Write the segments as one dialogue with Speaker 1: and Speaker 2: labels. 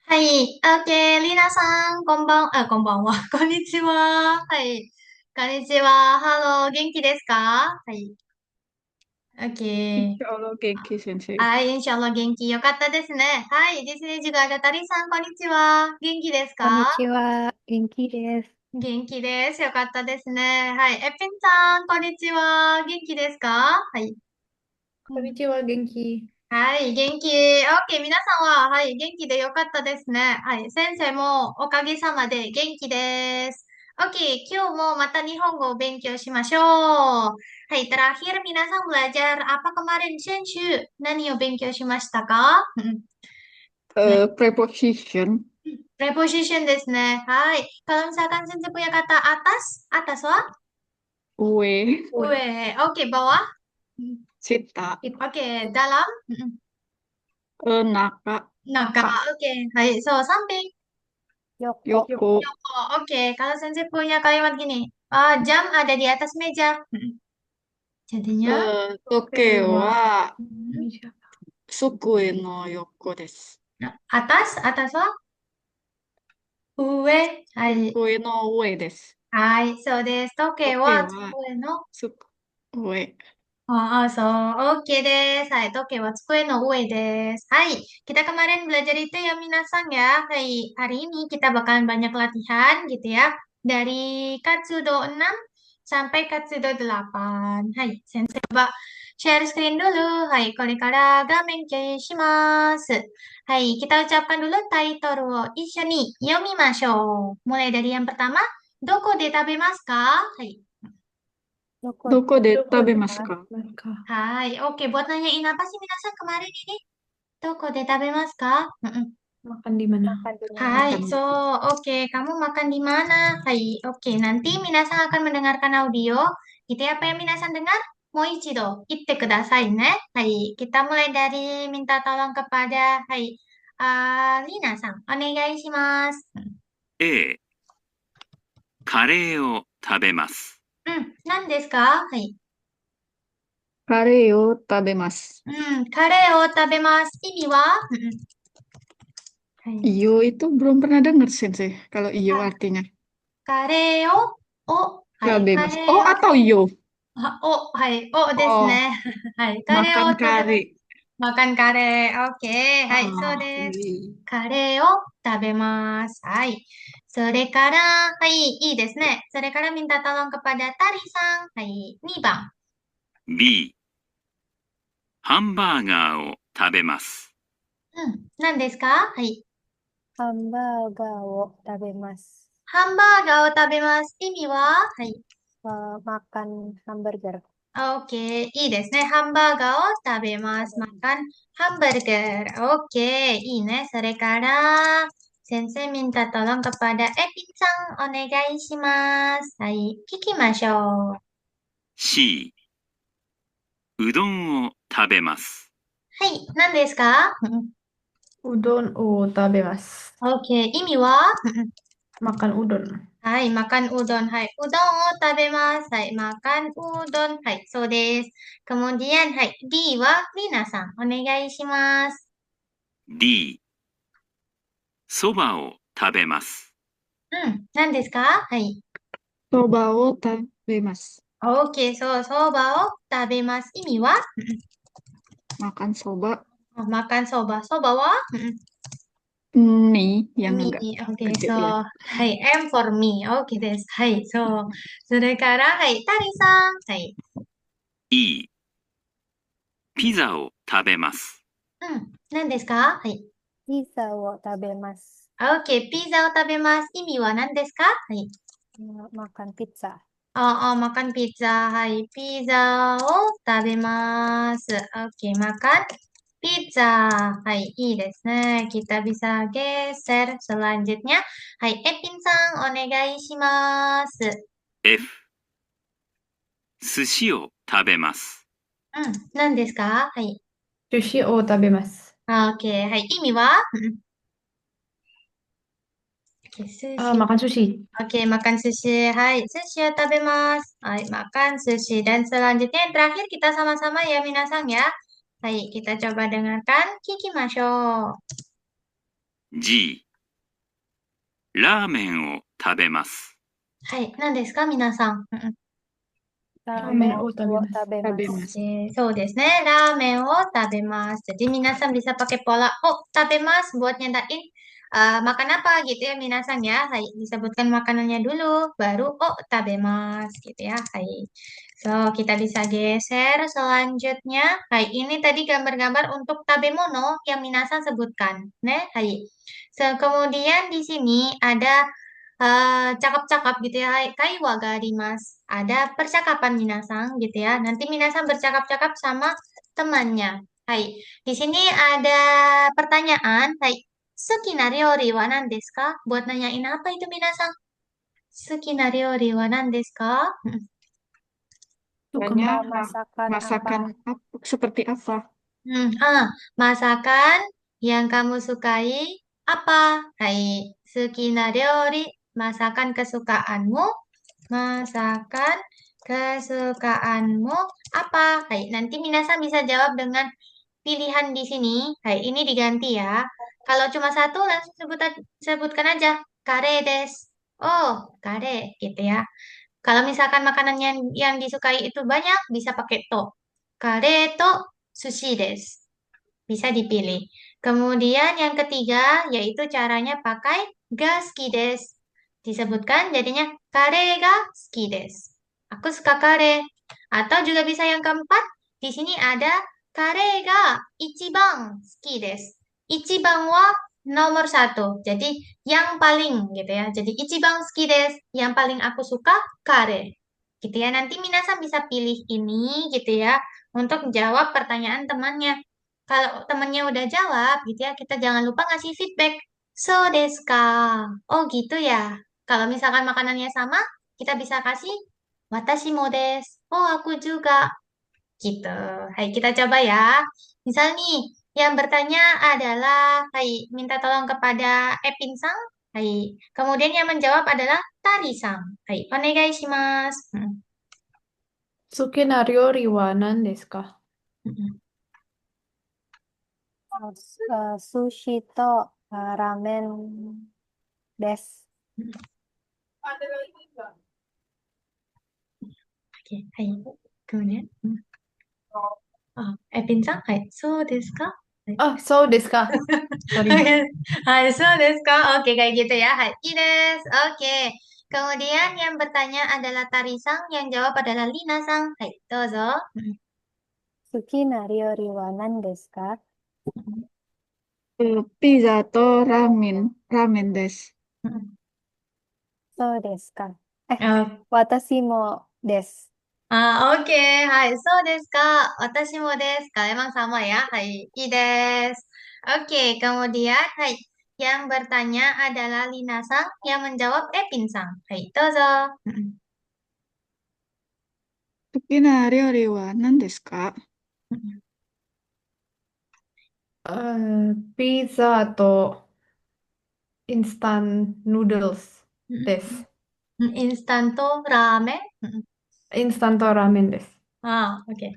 Speaker 1: はい。OK。リナさん、こんばんは。こんにちは。はい。こんにちは。ハロー、元気ですか？はい。OK。
Speaker 2: Insya Allah Genki Sensei.
Speaker 1: はい。インシャアラ元気。よかったですね。はい。di sini juga ada Tari さん、こんにちは。元気です
Speaker 3: こんに
Speaker 1: か？
Speaker 3: ちは、元気です。
Speaker 1: 元気です。よかったですね。はい。エピンさん、こんにちは。元気ですか？はい。うん。
Speaker 3: こんにちは、元気。
Speaker 1: はい、元気。OK、皆さんは、はい、元気でよかったですね。はい、先生もおかげさまで元気です。OK、今日もまた日本語を勉強しましょう。はい、terakhir 皆さん belajar apa kemarin? 先週、何を勉強しましたか？うん。ね、
Speaker 2: Preposition
Speaker 1: preposition ですね。はい。Kalau misalkan sensei punya kata atas, atas wa?
Speaker 2: Ue
Speaker 3: Ue,
Speaker 1: Oke, bawah? Hmm.
Speaker 2: Sita
Speaker 3: it,
Speaker 1: Oke, dalam? Hmm.
Speaker 2: Naka
Speaker 1: Naka,
Speaker 2: Ka
Speaker 1: oke. Hai, so, samping.
Speaker 3: Yoko.
Speaker 2: Yoko
Speaker 1: Oh, oke. Kalau Sensei punya kalimat gini, jam ada di atas meja. Jadinya,
Speaker 3: Oke,
Speaker 2: Toke
Speaker 3: wah.
Speaker 2: wa
Speaker 1: hmm,
Speaker 3: Ini siapa?
Speaker 2: Sukue no Yoko desu.
Speaker 1: atas wa? Ue. Hai.
Speaker 2: Sukue no ue desu.
Speaker 1: はい、そうです。時計
Speaker 2: Toke
Speaker 1: は
Speaker 2: wa
Speaker 1: 机の、
Speaker 2: Sukue.
Speaker 1: そう、OK です。はい、時計は机の上です。はい、kita kemarin belajar itu ya minasan ya. Hai, hari ini kita bakalan banyak latihan gitu ya. Dari Katsudo 6 sampai Katsudo 8. Hai, sensei coba share screen dulu. Hai, これから画面共有します。はい、kita ucapkan dulu title を一緒に読みましょう。mulai dari yang pertama, どこで食べますか？はい。
Speaker 3: Yoko,
Speaker 2: Doko de
Speaker 3: Yoko deh,
Speaker 2: tabemasu
Speaker 3: Mas.
Speaker 2: ka?
Speaker 3: Mereka.
Speaker 1: Hai, oke. Buat nanyain apa sih minasan kemarin ini? Toko de tabemasu ka? Mm-mm.
Speaker 3: Makan di mana?
Speaker 1: Makan di mana? Hai,
Speaker 2: Makan.
Speaker 1: so, oke. Kamu makan di mana? Hai, oke. Nanti minasan akan mendengarkan audio. Itu apa yang minasan dengar? Moichido, itte kudasai ne. Hai, kita mulai dari minta tolong kepada, hai, Lina san, onegai shimasu.
Speaker 4: A、カレーを食べます。
Speaker 1: 何ですか？はい。
Speaker 2: Kare o tabemasu.
Speaker 1: カレーを食べます。意味は？はい。
Speaker 2: Iyo itu belum pernah dengar Sensei. Kalau iyo artinya
Speaker 1: カレーはい、カ
Speaker 2: tabemasu.
Speaker 1: レー
Speaker 2: Oh
Speaker 1: を、
Speaker 2: atau iyo?
Speaker 1: はい、です
Speaker 2: Oh
Speaker 1: ね。はい、カレー
Speaker 2: makan
Speaker 1: を食べま
Speaker 2: kare.
Speaker 1: す。マカンカレー、オッケー。はい、そう
Speaker 2: Ah,
Speaker 1: です。
Speaker 2: iya.
Speaker 1: カレーを食べます。はい。それから、はい、いいですね。それから、minta tolong kepada Tari さん。はい、2番。
Speaker 4: B、ハンバーガーを食べます。
Speaker 1: 何ですか？はい。
Speaker 3: ハンバーガーを食べます。
Speaker 1: ハンバーガーを食べます。意味は？はい。
Speaker 3: Makan hamburger.
Speaker 1: Oke, いいですね。ハンバーガーを食べます。makan hamburger. Oke, いいね。それから、先生 minta tolong kepada Epin さん、お願いします。はい、聞きましょう。
Speaker 4: C、うどんを食べます。
Speaker 1: はい、何ですか？Udon
Speaker 3: o tabemas.
Speaker 1: Oke, 意味は？
Speaker 3: Makan udon.
Speaker 1: はい、makan udon. はい、うどんを食べます。はい、makan udon. はい、そうです。Kemudian, はい、D は皆さん、お願いします。
Speaker 4: D、そばを食べます。
Speaker 1: 何ですか？はい。
Speaker 2: Soba o tabemasu.
Speaker 1: OK、そう、そばを食べます。意味は？
Speaker 2: Makan soba
Speaker 1: makan soba. Soba wa?
Speaker 2: mie yang
Speaker 1: Mie.
Speaker 2: agak
Speaker 1: OK、gede そう。
Speaker 2: ya.
Speaker 1: はい。M for me. OK です。はい、そう。それから、はい。タリさん。はい。
Speaker 4: E、ピザを食べます。
Speaker 1: 何ですか？はい。
Speaker 3: ピザを食べます。
Speaker 1: OK、ピザを食べます。意味は何ですか？はい。
Speaker 3: Makan pizza.
Speaker 1: makan pizza. はい。ピザを食べます。OK、makan pizza. はい。いいですね。Kita bisa geser selanjutnya. はい。エピンさん、お願いします。
Speaker 4: F、寿司を食べます。
Speaker 1: 何ですか？はい。
Speaker 3: Sushi o tabemas.
Speaker 1: OK。はい。意味は？ OK、寿司。
Speaker 3: Makan sushi.
Speaker 1: OK、makan sushi. はい。寿司を食べます。はい。makan sushi. Dan selanjutnya yang terakhir kita sama-sama ya, minasan ya. はい。kita coba dengarkan. 聞きましょう。
Speaker 4: G、ラーメンを食べます。
Speaker 1: はい、何ですか、皆さん。
Speaker 3: ラーメンを食べま
Speaker 2: Tabemas.
Speaker 3: す。
Speaker 1: そうですね. Ramen wo tabemas. Jadi minasan bisa pakai pola tabemas buat nyandain makan apa gitu ya minasan ya. Hai, disebutkan makanannya dulu, baru tabemas gitu ya. Hai. So, kita bisa geser selanjutnya. Hai, ini tadi gambar-gambar untuk tabemono yang minasan sebutkan. Hai. So, kemudian di sini ada cakap-cakap gitu ya. Kaiwa ga arimasu. Ada percakapan minasang gitu ya. Nanti minasang bercakap-cakap sama temannya. Hai. Di sini ada pertanyaan. Hai. Suki na ryori wa nan desu ka? Buat nanyain apa itu minasang? Suki na ryori wa nan desu ka?
Speaker 2: Tanya
Speaker 3: Masakan
Speaker 2: masakan
Speaker 3: apa?
Speaker 2: seperti apa?
Speaker 1: Masakan yang kamu sukai apa? Hai. Suki na ryori, masakan kesukaanmu. Masakan kesukaanmu apa? Hai, nanti minasan bisa jawab dengan pilihan di sini. Hai, ini diganti ya. Kalau cuma satu langsung sebutkan aja kare des. Oh, kare gitu ya. Kalau misalkan makanan yang disukai itu banyak, bisa pakai to. Kare to sushi des. Bisa dipilih. Kemudian yang ketiga yaitu caranya pakai ga suki desu. Disebutkan jadinya kare ga suki desu. Aku suka kare. Atau juga bisa yang keempat, di sini ada kare ga ichiban suki desu. Ichiban wa nomor satu. Jadi yang paling gitu ya. Jadi ichiban suki desu. Yang paling aku suka kare. Gitu ya. Nanti minasan bisa pilih ini gitu ya untuk jawab pertanyaan temannya. Kalau temennya udah jawab gitu ya, kita jangan lupa ngasih feedback. So desu ka. Oh gitu ya. Kalau misalkan makanannya sama, kita bisa kasih watashi mo desu. Oh aku juga. Gitu. Hai, kita coba ya. Misal nih, yang bertanya adalah, hai, minta tolong kepada Epin-sang. Hai. Kemudian yang menjawab adalah Tari-sang. Hai, onegai shimasu.
Speaker 5: Suki na ryori wa nan desu ka?
Speaker 3: Sushi to ramen desu.
Speaker 1: Oke, hai. Kemudian, Epin-sang, hai, so desu ka?
Speaker 5: Ah, so desu ka? Sorry.
Speaker 1: Hai, so desu ka? Oke, kayak gitu ya. Hai, i desu. Oke. Kemudian yang bertanya adalah Tari-sang, yang jawab adalah Lina-sang. Hai, dozo.
Speaker 3: Suki na ryori wa nan desu ka?
Speaker 2: Pizza atau ramen desu.
Speaker 3: So desu ka?
Speaker 1: Oh,
Speaker 3: Watashi mo desu.
Speaker 1: oke. Hai, so desu ka? Watashi mo desu ka? Emang sama ya. Hai, i desu. Oke, kemudian, hai. Yang bertanya adalah Lina-sang, yang menjawab Epin-sang. Hai, dozo.
Speaker 2: Suki na ryori wa nan desu ka?
Speaker 5: Pizza atau instant noodles desu.
Speaker 1: Instanto ramen.
Speaker 5: Instant ramen desu.
Speaker 1: Oke.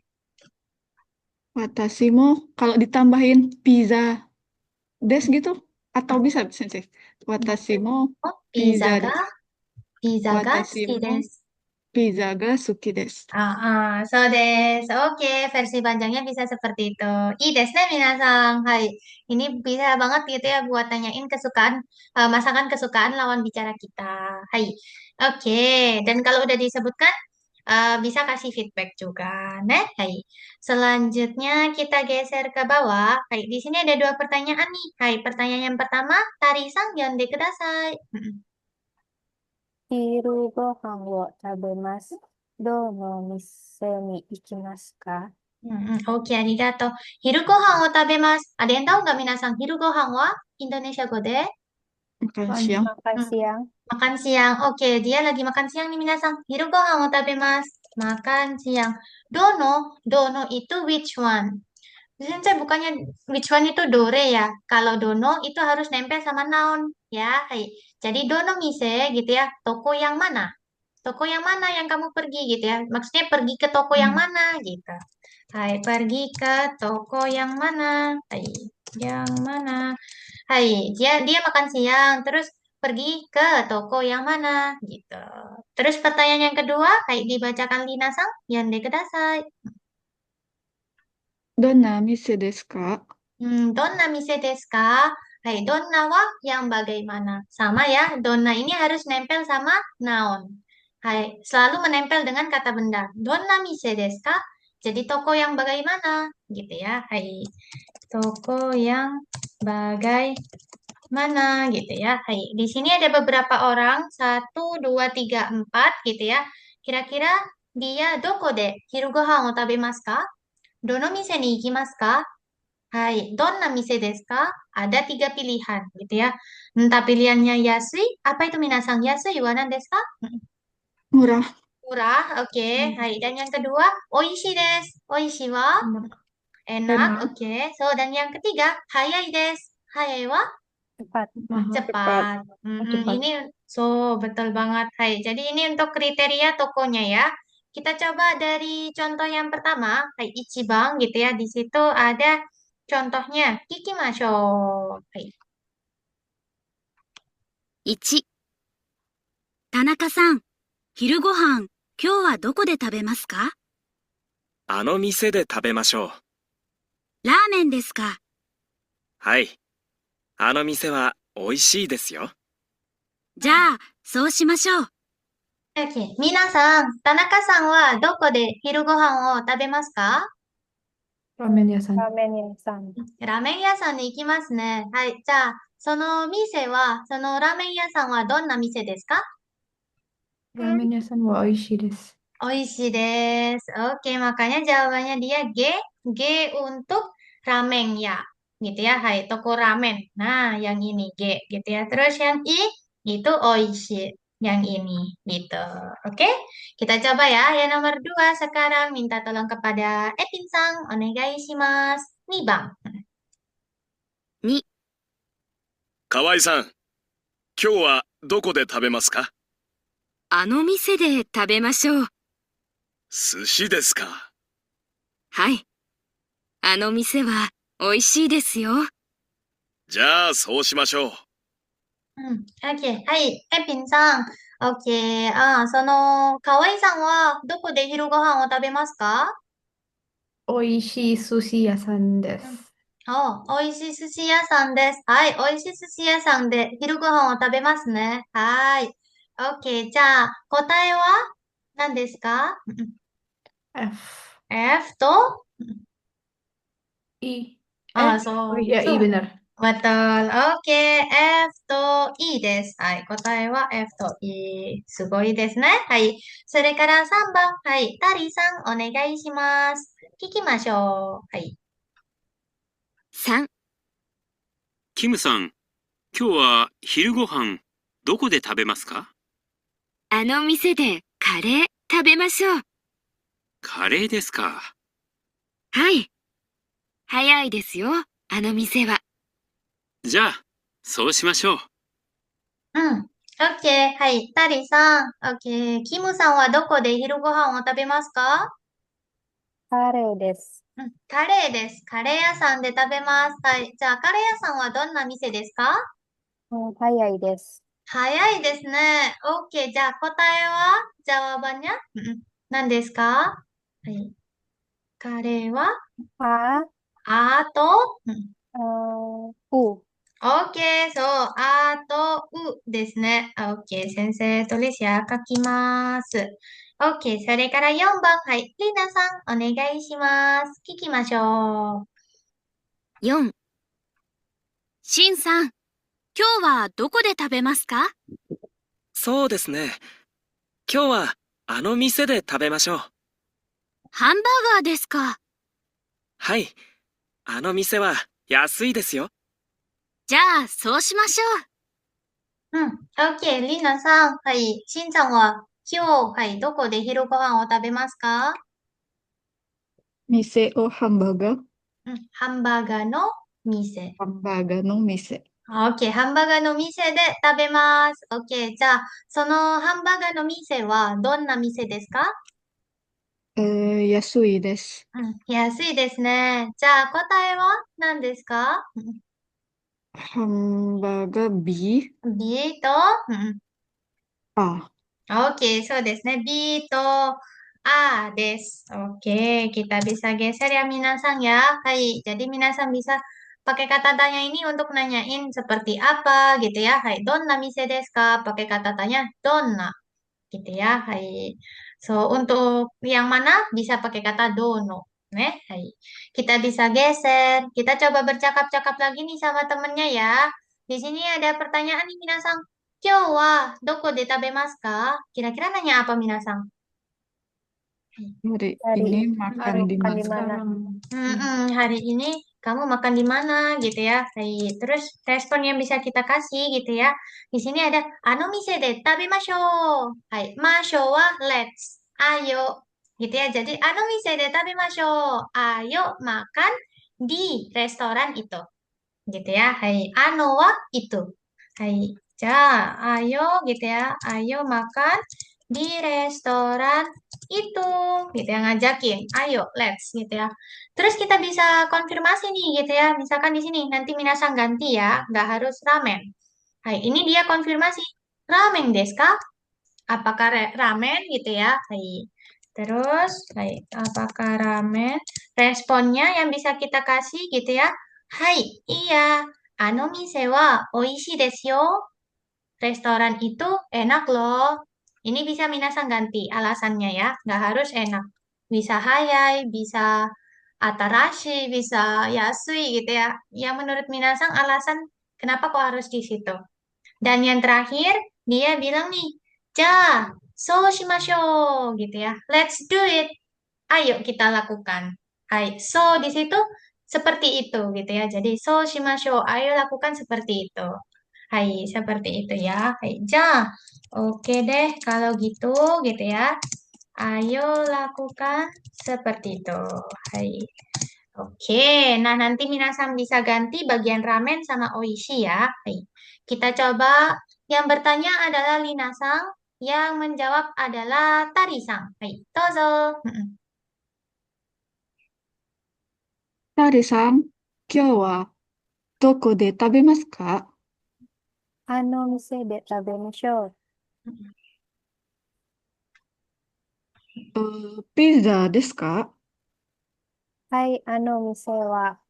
Speaker 2: Watashi mo kalau ditambahin pizza des gitu atau bisa sensei. Watashi mo
Speaker 1: Pizza
Speaker 2: pizza
Speaker 1: ga?
Speaker 2: desu.
Speaker 1: Pizza ga
Speaker 2: Watashi
Speaker 1: suki
Speaker 2: mo
Speaker 1: desu.
Speaker 2: pizza ga suki desu.
Speaker 1: So desu. Oke, versi panjangnya bisa seperti itu. I desu ne minasang. Hai. Ini bisa banget gitu ya buat nanyain kesukaan, masakan kesukaan lawan bicara kita. Hai. Oke, dan kalau udah disebutkan, bisa kasih feedback juga. Nah, hai. Selanjutnya kita geser ke bawah. Hai, di sini ada dua pertanyaan nih. Hai, pertanyaan yang pertama, Tari-sang yonde kudasai.
Speaker 3: Hiru gohan wo tabemasu. Do no mise ni ikimasu ka?
Speaker 1: Oke, arigato. Hiru gohan wo tabemasu. Ada yang tahu nggak minasang? Hiru gohan wa Indonesia kode?
Speaker 2: Makan siang.
Speaker 3: Makan siang.
Speaker 1: Makan siang. Oke, dia lagi makan siang nih minasang. Hiru gohan wo tabemasu. Makan siang. Dono itu which one? Di sini saya bukannya which one itu dore ya. Kalau dono itu harus nempel sama noun ya. Hai. Jadi dono mise gitu ya. Toko yang mana? Toko yang mana yang kamu pergi gitu ya. Maksudnya pergi ke toko yang mana gitu. Hai, pergi ke toko yang mana? Hai, yang mana? Hai, dia makan siang, terus pergi ke toko yang mana, gitu. Terus pertanyaan yang kedua, hai dibacakan Lina-san, yande kudasai.
Speaker 2: どんな店ですか？
Speaker 1: Donna mise desu ka? Hai, donna wa yang bagaimana. Sama ya, donna ini harus nempel sama noun. Hai, selalu menempel dengan kata benda. Donna mise desu ka? Jadi toko yang bagaimana, gitu ya. Hai, toko yang bagaimana, gitu ya. Hai, di sini ada beberapa orang, 1, 2, 3, 4, gitu ya. Kira-kira dia doko de hiru gohan o tabemasu ka? Dono mise ni ikimasu ka? Hai, donna mise desu ka? Ada 3 pilihan, gitu ya. Entah pilihannya yasui, apa itu minasan? Yasui wa nan desu ka?
Speaker 2: murah.
Speaker 1: Murah, oke. Hai, dan yang kedua, oishi desu. Oishi wa
Speaker 5: Enak.
Speaker 1: enak,
Speaker 5: Enak.
Speaker 1: oke. So, dan yang ketiga, hayai desu. Hayai wa
Speaker 3: Cepat.
Speaker 5: Mahal.
Speaker 2: Cepat.
Speaker 1: cepat.
Speaker 5: Cepat.
Speaker 1: Ini betul banget. Hai, jadi ini untuk kriteria tokonya ya. Kita coba dari contoh yang pertama, hai Ichiban gitu ya. Di situ ada contohnya. Kikimashou. Hai.
Speaker 6: 1、田中さん、昼ご飯、今日はどこで食べますか？
Speaker 7: あの店で食べましょう。
Speaker 6: ラーメンですか？
Speaker 7: はい。あの店は美味しいですよ。
Speaker 6: じゃあ、そうしましょう。
Speaker 1: OK。皆さん、田中さんはどこで昼ご飯を食べますか？
Speaker 5: ラーメン屋さん。
Speaker 3: ラーメン屋さん。
Speaker 1: ラーメン屋さんに行きますね。はい。じゃあ、そのラーメン屋さんはどんな店ですか？
Speaker 5: ラーメン屋さんは美味しいです。
Speaker 1: Oishi desu. Oke, makanya jawabannya dia G. G untuk ramen ya. Gitu ya. Hai, toko ramen. Nah, yang ini G. Gitu ya. Terus yang I itu oishi. Yang ini. Gitu. Oke. Kita coba ya. Yang nomor 2 sekarang minta tolong kepada Epin-san. Onegai shimasu. 2番。
Speaker 6: 2、
Speaker 7: 河合さん、今日はどこで食べますか？
Speaker 6: あの店で食べましょう。
Speaker 7: 寿司ですか。
Speaker 6: はい。あの店は美味しいですよ。
Speaker 7: じゃあそうしましょう。
Speaker 1: OK。はい。エピンさん。OK。河合さんはどこで昼ご飯を食べますか？
Speaker 5: 美味しい寿司屋さんです。
Speaker 1: 美味しい寿司屋さんです。はい。美味しい寿司屋さんで昼ご飯を食べますね。はい。OK。じゃあ、答えは何ですか？
Speaker 5: F。F
Speaker 1: と
Speaker 5: I。
Speaker 1: そう。
Speaker 5: Oh iya,
Speaker 1: そう。
Speaker 5: benar.
Speaker 1: Betul. Oke. F と E です。はい。答えは F と E。すごいですね。はい。それから3番。はい。タリーさん、お願いします。聞きましょう。はい。
Speaker 6: 3、
Speaker 4: キムさん、今日は昼ご飯どこで食べますか？
Speaker 6: あの店でカレー食べましょう。
Speaker 4: カレーですか。
Speaker 6: はい。早いですよ、あの店は。
Speaker 4: じゃあ、そうしましょう。
Speaker 1: OK。はい。タリーさん。OK。キムさんはどこで昼ご飯を食べますか？
Speaker 3: カレーです。
Speaker 1: カレーです。カレー屋さんで食べます。はい。じゃあ、カレー屋さんはどんな店ですか？
Speaker 3: 早いです。
Speaker 1: 早いですね。OK。じゃあ、答えはjawabannya何ですか？はい。カレーは
Speaker 3: あ、
Speaker 1: あと、
Speaker 3: う、
Speaker 1: OK。そう。あと、うですね。OK。先生、tulis ya。書きます。OK。それから4番。はい。リナさん、お願いします。聞きましょう。
Speaker 6: 4、シンさん、今日はどこで食べますか？
Speaker 7: そうですね。今日はあの店で食べましょう。
Speaker 6: ハンバーガーですか？
Speaker 7: はい。あの店は安いですよ。
Speaker 6: じゃあ、そうしましょう。
Speaker 1: OK。リナさん。はい。しんさんは今日、はい。どこで昼ご飯を食べますか？
Speaker 2: 店をハンバーガー。
Speaker 1: ハンバーガーの店。
Speaker 2: ハンバーガーの店。
Speaker 1: OK。ハンバーガーの店で食べます。OK。じゃあ、そのハンバーガーの店はどんな店ですか？
Speaker 2: 安いです。
Speaker 1: 安いですね。じゃあ、答えは何ですか？
Speaker 2: hamburger B.
Speaker 1: B と、
Speaker 2: あ、
Speaker 1: Oke, so ですね。B と A です。Oke, kita bisa geser ya minasang ya. Hai, jadi minasang bisa pakai kata tanya ini untuk nanyain seperti apa gitu ya. Hai, donna mise desu ka? Pakai kata tanya donna gitu ya. Hai. So, untuk yang mana bisa pakai kata dono. Hai. Kita bisa geser. Kita coba bercakap-cakap lagi nih sama temennya ya. Di sini ada pertanyaan nih minasang. Kyou wa doko de tabemasu ka? Kira-kira nanya apa minasang?
Speaker 2: hari
Speaker 3: Hari
Speaker 2: ini
Speaker 3: ini
Speaker 2: makan di
Speaker 3: makan di
Speaker 2: mana?
Speaker 3: mana?
Speaker 1: Hari ini kamu makan di mana gitu ya. Hai. Terus respon yang bisa kita kasih gitu ya. Di sini ada mise de tabemashou. Hai, masho wa let's. Ayo gitu ya. Jadi mise de tabemashou. Ayo makan di restoran itu. Gitu ya. Hai, wa itu. Hai. Ayo gitu ya. Ayo makan di restoran itu gitu ya, ngajakin ayo let's gitu ya, terus kita bisa konfirmasi nih gitu ya, misalkan di sini nanti minasang ganti ya, nggak harus ramen. Hai, ini dia konfirmasi ramen desu ka, apakah ramen gitu ya. Hai, terus hai, apakah ramen, responnya yang bisa kita kasih gitu ya. Hai, iya, mise wa oishii desu yo, restoran itu enak loh. Ini bisa minasang ganti alasannya ya, nggak harus enak. Bisa hayai, bisa atarashi, bisa yasui gitu ya. Yang menurut minasang alasan kenapa kok harus di situ. Dan yang terakhir, dia bilang nih, ja, so shimashou gitu ya. Let's do it. Ayo kita lakukan. Hai, so di situ seperti itu gitu ya. Jadi so shimashou, ayo lakukan seperti itu. Hai, seperti itu ya. Hai, oke deh kalau gitu ya. Ayo lakukan seperti itu. Hai. Oke, nah nanti minasan bisa ganti bagian ramen sama oishi ya. Hai. Kita coba, yang bertanya adalah Linasang, yang menjawab adalah Tarisang. Hai, dozo.
Speaker 2: Tari-san, 今日はどこで食べますか？
Speaker 3: 店で食べましょう。
Speaker 2: ピザですか？
Speaker 3: はい、店は、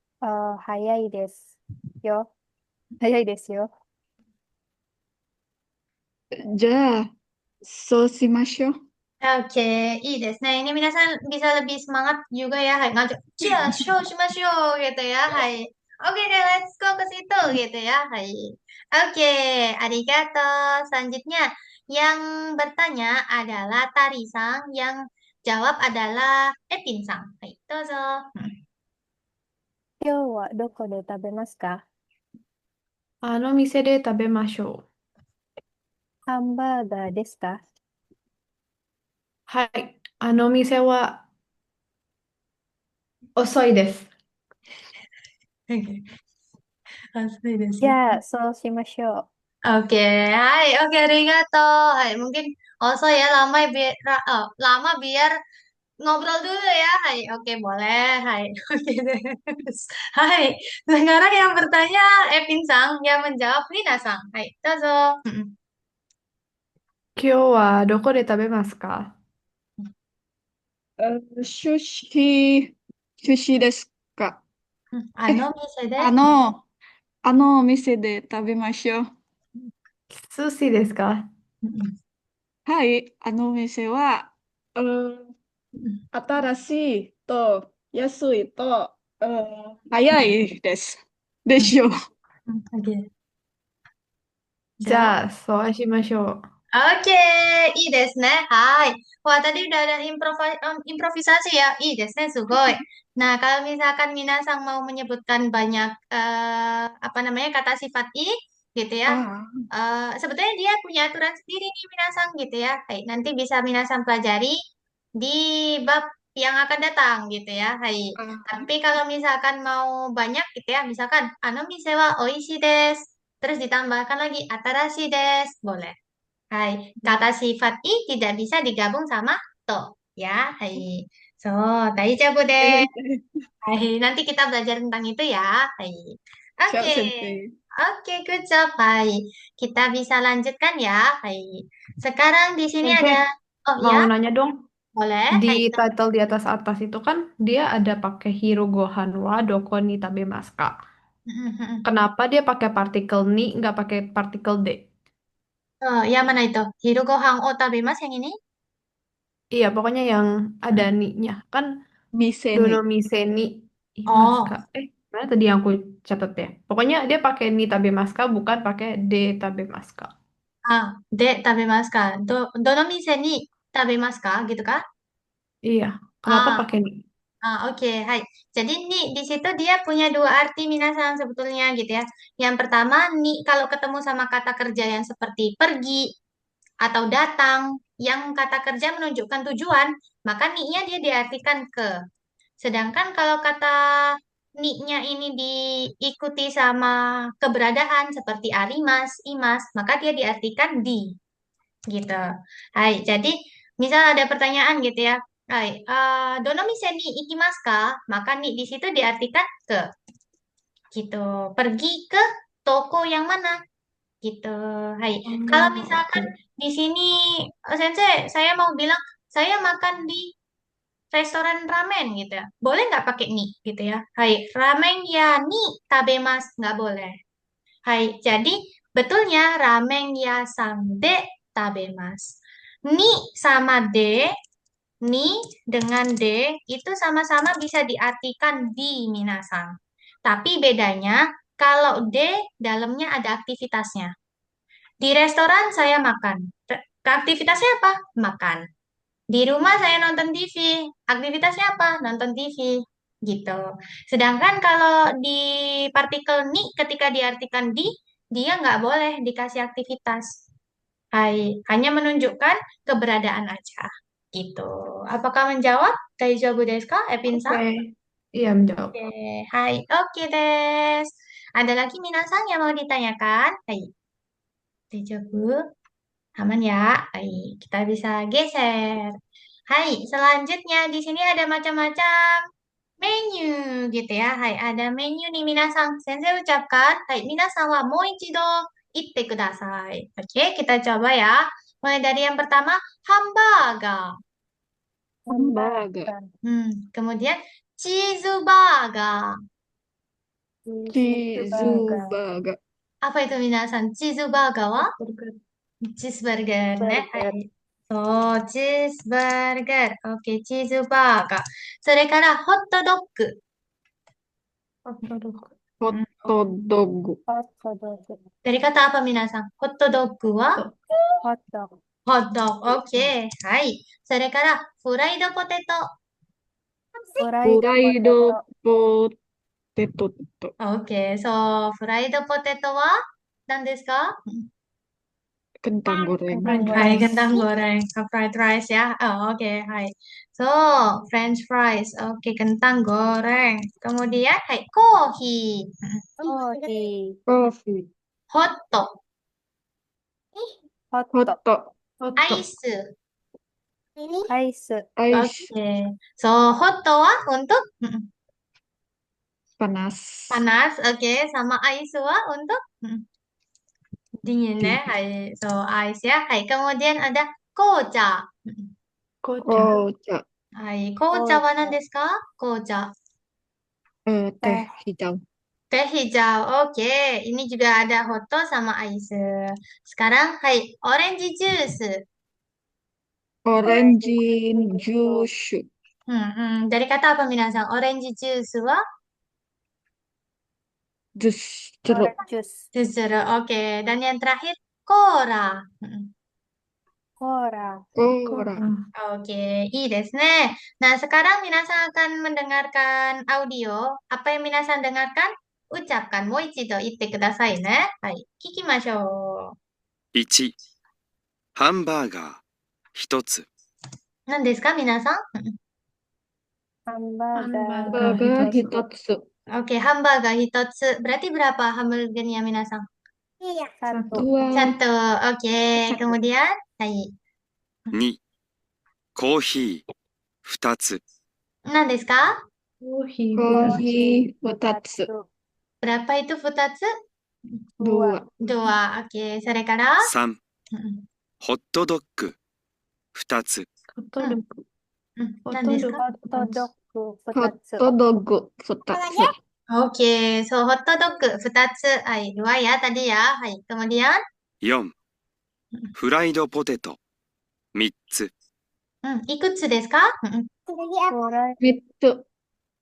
Speaker 3: 早いですよ。早いですよ。
Speaker 2: じゃあ、そうしましょう。
Speaker 1: Oke, iya des. Nah, ini minasan bisa lebih semangat juga ya. Hai, ngajak, show, show gitu ya. Hai. Oke deh, let's go ke situ gitu ya. Hai. Oke, arigato. Selanjutnya, yang bertanya adalah Tarisang, yang jawab adalah Epinsang. Hai, dozo.
Speaker 3: 今日はどこで食べますか？
Speaker 5: あの店で食べましょう。
Speaker 3: ハンバーガーですか？
Speaker 5: はい。あの店は遅いです。
Speaker 1: Asli des.
Speaker 3: じゃあ、そうしましょう。
Speaker 1: Oke, hai, oke, arigato. Hai, mungkin Oso ya lama biar lama biar ngobrol dulu ya. Hai, oke boleh. Hai, oke deh. Hai, sekarang yang bertanya Evin Sang, yang menjawab Lina Sang. Hai, dozo.
Speaker 5: 今日はどこで食べますか？
Speaker 2: 寿司ですか？Ano
Speaker 1: mise de?
Speaker 2: あのお店で食べましょう。
Speaker 5: 寿司ですか？
Speaker 2: はい、あのお店は、新しいと安いと、早いです。でしょう。
Speaker 1: Oke.
Speaker 5: じゃあ、そうしましょう。
Speaker 1: Oke, i desu ne. Hai. Wah, tadi udah ada improvisasi ya. I desu ne, sugoi. Nah, kalau misalkan Minasang mau menyebutkan banyak apa namanya kata sifat i gitu ya.
Speaker 2: Ah,
Speaker 1: Sebetulnya dia punya aturan sendiri nih Minasang gitu ya. Hai, nanti bisa Minasang pelajari di bab yang akan datang gitu ya. Hai.
Speaker 2: ah,
Speaker 1: Tapi kalau misalkan mau banyak gitu ya, misalkan mise wa oishi desu. Terus ditambahkan lagi atarashi desu. Boleh. Hai, kata sifat i tidak bisa digabung sama to, ya. Hai. So, daijoubu
Speaker 2: iya,
Speaker 1: deh. Hai, nanti kita belajar tentang itu ya. Hai.
Speaker 2: siap,
Speaker 1: Oke.
Speaker 2: Sensei.
Speaker 1: Oke, good job. Hai, kita bisa lanjutkan ya. Hai, sekarang di sini ada,
Speaker 5: Sensei,
Speaker 1: oh
Speaker 5: mau
Speaker 1: ya,
Speaker 5: nanya dong.
Speaker 1: boleh. Hai,
Speaker 5: Di title di atas itu kan dia ada pakai Hirugohan wa Doko ni Tabemaska. Kenapa dia pakai partikel ni, nggak pakai partikel de?
Speaker 1: Oh, yang mana itu? Hirugohan otabimasu yang ini?
Speaker 5: Iya, pokoknya yang ada ni-nya. Kan
Speaker 2: Mise ni.
Speaker 5: Donomise ni
Speaker 1: Oh,
Speaker 5: Imaska. Mana tadi yang aku catat ya? Pokoknya dia pakai ni Tabemaska, bukan pakai de Tabemaska.
Speaker 1: de tabemasu ka? Dono mise ni tabemasu ka? Gitu kah?
Speaker 5: Iya, kenapa
Speaker 1: Ah,
Speaker 5: pakai ni?
Speaker 1: oke, hai. Jadi ni di situ dia punya dua arti minasan sebetulnya gitu ya. Yang pertama, ni kalau ketemu sama kata kerja yang seperti pergi atau datang, yang kata kerja menunjukkan tujuan, maka ni-nya dia diartikan ke. Sedangkan kalau kata ni-nya ini diikuti sama keberadaan seperti arimas, imas, maka dia diartikan di gitu. Hai, jadi misal ada pertanyaan gitu ya. Hai, dono mise ni ikimasu ka? Maka ni di situ diartikan ke gitu. Pergi ke toko yang mana gitu. Hai, kalau
Speaker 5: Oke.
Speaker 1: misalkan di sini Sensei, saya mau bilang saya makan di restoran ramen gitu ya. Boleh nggak pakai ni gitu ya? Hai, ramen ya ni tabemas nggak boleh. Hai, jadi betulnya ramen ya de tabemas. Ni sama de, ni dengan de itu sama-sama bisa diartikan di minasan. Tapi bedanya kalau de dalamnya ada aktivitasnya. Di restoran saya makan. Aktivitasnya apa? Makan. Di rumah saya nonton TV. Aktivitasnya apa? Nonton TV. Gitu. Sedangkan kalau di partikel ni ketika diartikan di, dia nggak boleh dikasih aktivitas. Hanya menunjukkan keberadaan aja. Gitu. Apakah menjawab? Daijoubu desu ka,
Speaker 5: Oke.
Speaker 1: Epin-san?
Speaker 5: Iya, menjawab.
Speaker 1: Oke, hai. Oke, des. Ada lagi minasan yang mau ditanyakan? Hai. Daijoubu. Aman ya? Hai. Kita bisa geser. Hai, selanjutnya di sini ada macam-macam menu gitu ya. Hai, ada menu nih minasan. Sensei ucapkan, hai, minasan wa mou ichido itte kudasai. Oke, kita coba ya. Mulai dari yang pertama, hamburger.
Speaker 2: Hamburger.
Speaker 1: Kemudian cheeseburger.
Speaker 2: Cheeseburger.
Speaker 1: Apa itu minasan? Cheeseburger wa?
Speaker 5: Burger.
Speaker 1: Cheeseburger ね。は
Speaker 3: burger.
Speaker 1: い。そう、チーズバーガー。OK、チーズバーガー。それから、ホットドッグ。
Speaker 5: Hotdog.
Speaker 2: Hotdog.
Speaker 3: Hot dog.
Speaker 1: Dari kata apa, minasan? ホットドッグは
Speaker 5: Hotdog.
Speaker 3: Hot dog.
Speaker 1: ホットドッグ。OK。はい。それから、フライドポテト。
Speaker 3: Fried
Speaker 2: Fried
Speaker 3: potato.
Speaker 2: potato.
Speaker 1: OK。そう、フライドポテトは何ですか？
Speaker 2: Kentang goreng.
Speaker 5: French
Speaker 1: はい、
Speaker 5: fries.
Speaker 1: kentang goreng, fried rice ya. Oh, oke, hai. So, French fries. Oke, kentang goreng. Kemudian, hai, kohi.
Speaker 3: Coffee.
Speaker 2: Coffee.
Speaker 1: Hot,
Speaker 3: Hot
Speaker 2: Hot
Speaker 3: dog.
Speaker 2: dog.
Speaker 5: Hotdog.
Speaker 1: ice.
Speaker 3: Ice.
Speaker 2: Ice.
Speaker 1: Oke. So, hot wa untuk
Speaker 2: Panas.
Speaker 1: panas. Oke, sama ice wa untuk dingin ya. Hai. So, ice ya. Hai. Kemudian ada kocha.
Speaker 5: Kocha.
Speaker 2: Kocha.
Speaker 1: Hai. Kocha wa nan desu ka? Kocha.
Speaker 2: Teh hijau.
Speaker 1: Teh hijau. Oke. Ini juga ada hoto sama ice. Sekarang, hai. Orange juice.
Speaker 2: Orange juice.
Speaker 1: Dari kata apa minasan? Orange juice wa?
Speaker 2: Jus jeruk.
Speaker 3: Orange juice.
Speaker 1: Justru. Oke. Dan yang terakhir, cola.
Speaker 3: Cola.
Speaker 2: Kora.
Speaker 1: Oke,いいですね。Nah, sekarang minasan akan mendengarkan audio. Apa yang minasan dengarkan? Ucapkan. もう一度言ってくださいね。はい。聞きましょ
Speaker 4: 1、ハンバーガー1つ。
Speaker 1: う。何ですか、皆さん？
Speaker 3: Hamburger.
Speaker 2: Burger hitotsu.
Speaker 1: Oke, hamburger hitotsu. Berarti berapa hamburgernya minasan?
Speaker 3: Satu.
Speaker 2: Dua.
Speaker 1: Satu. Oke,
Speaker 2: Satu.
Speaker 1: kemudian, hai.
Speaker 4: 2、コーヒー2つ。
Speaker 1: 何ですか？
Speaker 5: Kohi.
Speaker 2: Kohi futatsu.
Speaker 1: Berapa itu futatsu?
Speaker 2: Dua.
Speaker 1: Dua. Oke, それから、
Speaker 4: 3、
Speaker 1: うん
Speaker 4: ホットドッグ2つ。
Speaker 5: ホットドッグ。ホッ
Speaker 1: 何ですか？
Speaker 3: ホットドッグ
Speaker 2: ホ
Speaker 3: 2
Speaker 2: ッ
Speaker 3: つ。
Speaker 2: トドッグ2つ。
Speaker 1: Oke, so hotdog 2つ。はい、dua ya tadi ya. はい、kemudian?
Speaker 4: 4、フライドポテト3つ。
Speaker 1: いくつですか？
Speaker 3: フライ
Speaker 2: 3つ。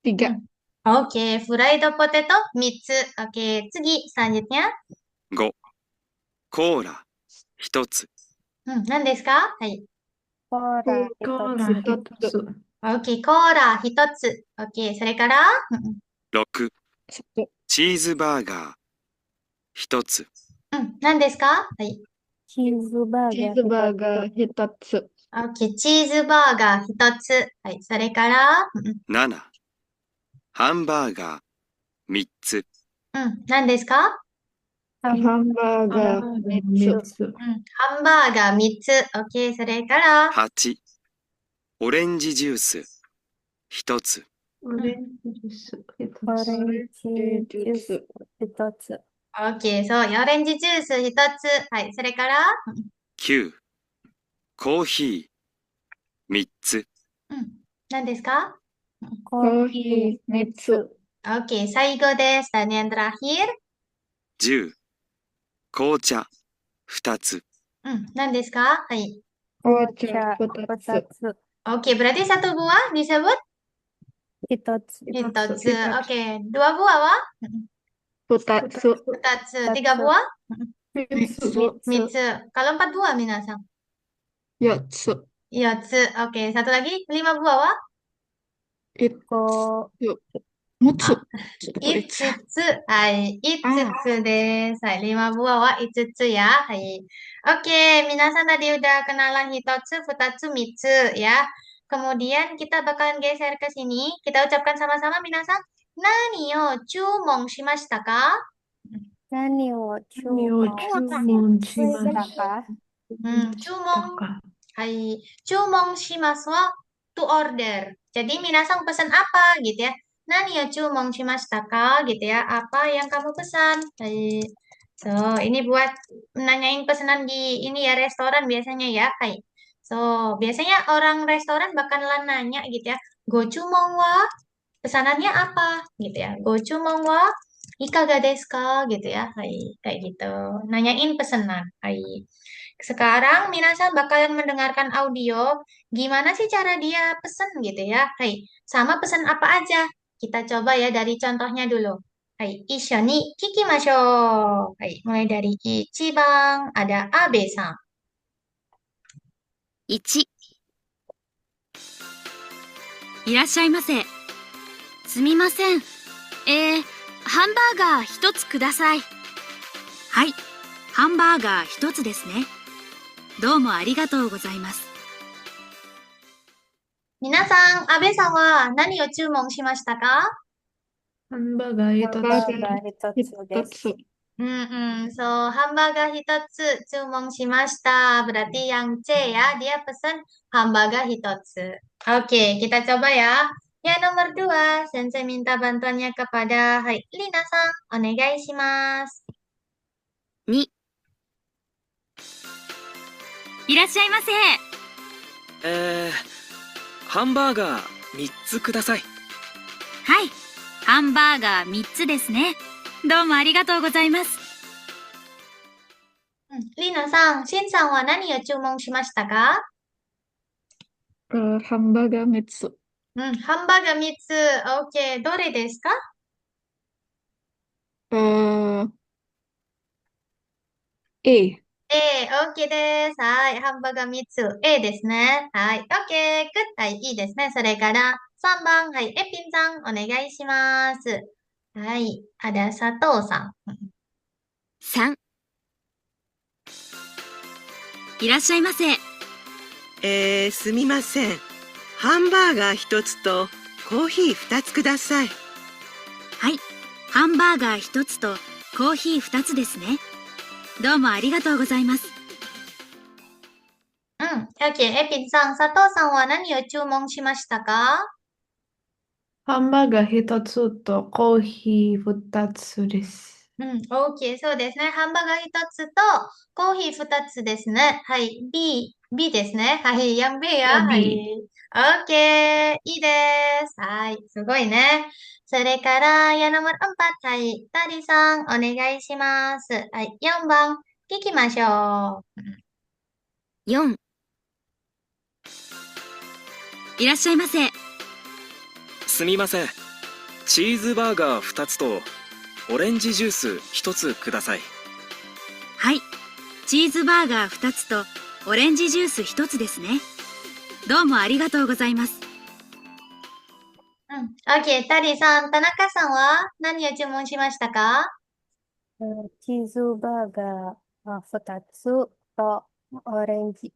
Speaker 2: 3.
Speaker 1: Oke, フライドポテト3つ。Oke, 次、selanjutnya.
Speaker 4: 5、コーラ1つ。
Speaker 1: 何ですか？はい。
Speaker 3: コーラ
Speaker 5: コー
Speaker 3: 1
Speaker 5: ラ
Speaker 3: つ。
Speaker 5: 1つ。
Speaker 1: Oke, コーラ1つ。Oke, それから？
Speaker 4: 6、チーズバーガー1つ。
Speaker 1: 何ですか？はい。
Speaker 3: チーズバ
Speaker 2: チー
Speaker 3: ー
Speaker 2: ズバー
Speaker 3: ガー
Speaker 2: ガー1つ。
Speaker 1: Oke, チーズバーガー1つ。はい、それから？
Speaker 4: 7、ハンバーガー3つ。
Speaker 1: 何ですか？
Speaker 2: ハンバーガー3つ。
Speaker 1: ハンバーガー3つ。OK、それから？
Speaker 4: 8、オレンジジュース1つ。
Speaker 5: オレンジジュース1
Speaker 3: オ
Speaker 5: つ。
Speaker 3: レンジジュース1つ。
Speaker 1: OK、そう、オレンジジュース1つ。はい、それから？
Speaker 4: 9、コーヒー3つ。
Speaker 1: 何ですか？
Speaker 3: コ
Speaker 2: コー
Speaker 3: ーヒ
Speaker 2: ヒー
Speaker 3: ー3
Speaker 2: 3
Speaker 3: つ。
Speaker 2: つ。
Speaker 1: OK、最後です。Dan yang terakhir?
Speaker 4: 10、紅茶2つ。
Speaker 1: 何ですか？はい。
Speaker 2: 紅
Speaker 3: 茶
Speaker 2: 茶2
Speaker 3: 2
Speaker 2: つ。
Speaker 3: つ。
Speaker 1: OK, berarti satu buah disebut?
Speaker 3: 1つ。
Speaker 1: 1つ。OK, dua buah wa?
Speaker 2: 2つ。
Speaker 1: 2つ。tiga buah?
Speaker 2: 3つ。
Speaker 1: 3つ。Kalau 4 buah, minasan?
Speaker 2: 4つ。
Speaker 1: 4つ。OK, satu lagi? 5 buah wa?
Speaker 3: 5
Speaker 2: 6つ。
Speaker 1: 5つ。はい。5つです。はい。5 buah wa 5つya. Hai. Oke, minasan tadi udah kenalan hitotsu, futatsu, mitsu ya. Kemudian kita bakalan geser ke sini. Kita ucapkan sama-sama minasan. Nani o chumon shimashita ka?
Speaker 3: 何を注
Speaker 5: 何を注文しま
Speaker 3: した
Speaker 5: した
Speaker 3: か？Chumon.
Speaker 1: Hai. Chumon shimasu wa to order. Jadi minasan pesan apa gitu ya. Nani yo chumon shimashita ka gitu ya. Apa yang kamu pesan? Hai. So, ini buat nanyain pesanan di ini ya restoran biasanya ya. Hai. So, biasanya orang restoran bakalan nanya gitu ya. Gochumon wa pesanannya apa gitu ya. Gochumon wa ikaga desu ka gitu ya. Hai, kayak gitu. Nanyain pesanan. Hai. Sekarang Minasa bakalan mendengarkan audio. Gimana sih cara dia pesen gitu ya? Hai, sama pesan apa aja? Kita coba ya dari contohnya dulu. Hai, isho ni kikimashou. Hai, mulai dari Ichibang ada Abe-san.
Speaker 6: 1、いらっしゃいませ。すみません。ハンバーガー1つください。はい、ハンバーガー1つですね。どうもありがとうございます。
Speaker 1: 皆さん、Abe-sanは何を注文しましたか？
Speaker 5: ハンバーガー1
Speaker 3: ハンバ
Speaker 5: つ。
Speaker 3: ーガー1つです。
Speaker 1: So, hamburger hitotsu注文しました. Berarti yang C ya, dia pesan hamburger hitotsu. Oke, kita coba ya. Yang nomor 2, Sensei minta bantuannya kepada Lina-san. Onegai shimasu.
Speaker 6: 2、いらっしゃいませ。
Speaker 7: ハンバーガー3つください。
Speaker 6: はい、ハンバーガー3つですね。どうもありがとうございます。
Speaker 1: Lina-san, Shin-san は何を注文しましたか？
Speaker 2: ハンバーガー3つ。
Speaker 1: ハンバーガー3つ。OK、どれですか？A。OK です。はい。ハンバーガー3つ。A ですね。はい。OK。グッはい。いいですね。それから、3番。はい。エピンさん、お願いします。はい。ada 佐藤さん。
Speaker 6: 3、いらっしゃいませ。
Speaker 8: すみません。ハンバーガー1つとコーヒー2つください。
Speaker 6: はい、ハンバーガー1つとコーヒー2つですね。どうもありがとうございます。
Speaker 1: OK。エピンさん、佐藤さんは何を注文しましたか？
Speaker 5: ハンバーガー1つとコーヒー2つです。
Speaker 1: OK、そうですね。ハンバーガー一つと、コーヒー二つですね。はい。B ですね。はい。yang B
Speaker 5: Ya,
Speaker 1: や。は
Speaker 5: B.
Speaker 1: い。OK、いいです。はい。すごいね。それから、yang nomor empat。はい。タリさん、お願いします。はい。4番、聞きましょう。
Speaker 6: 4、いらっしゃいませ。
Speaker 7: すみません。チーズバーガー2つと、オレンジジュース1つください。
Speaker 6: はい。チーズバーガー2つとオレンジジュース1つですね。どうもありがとうございます。
Speaker 1: OK、タリさん、田中さんは何を注文しましたか？
Speaker 3: チーズバーガー2つとオレンジ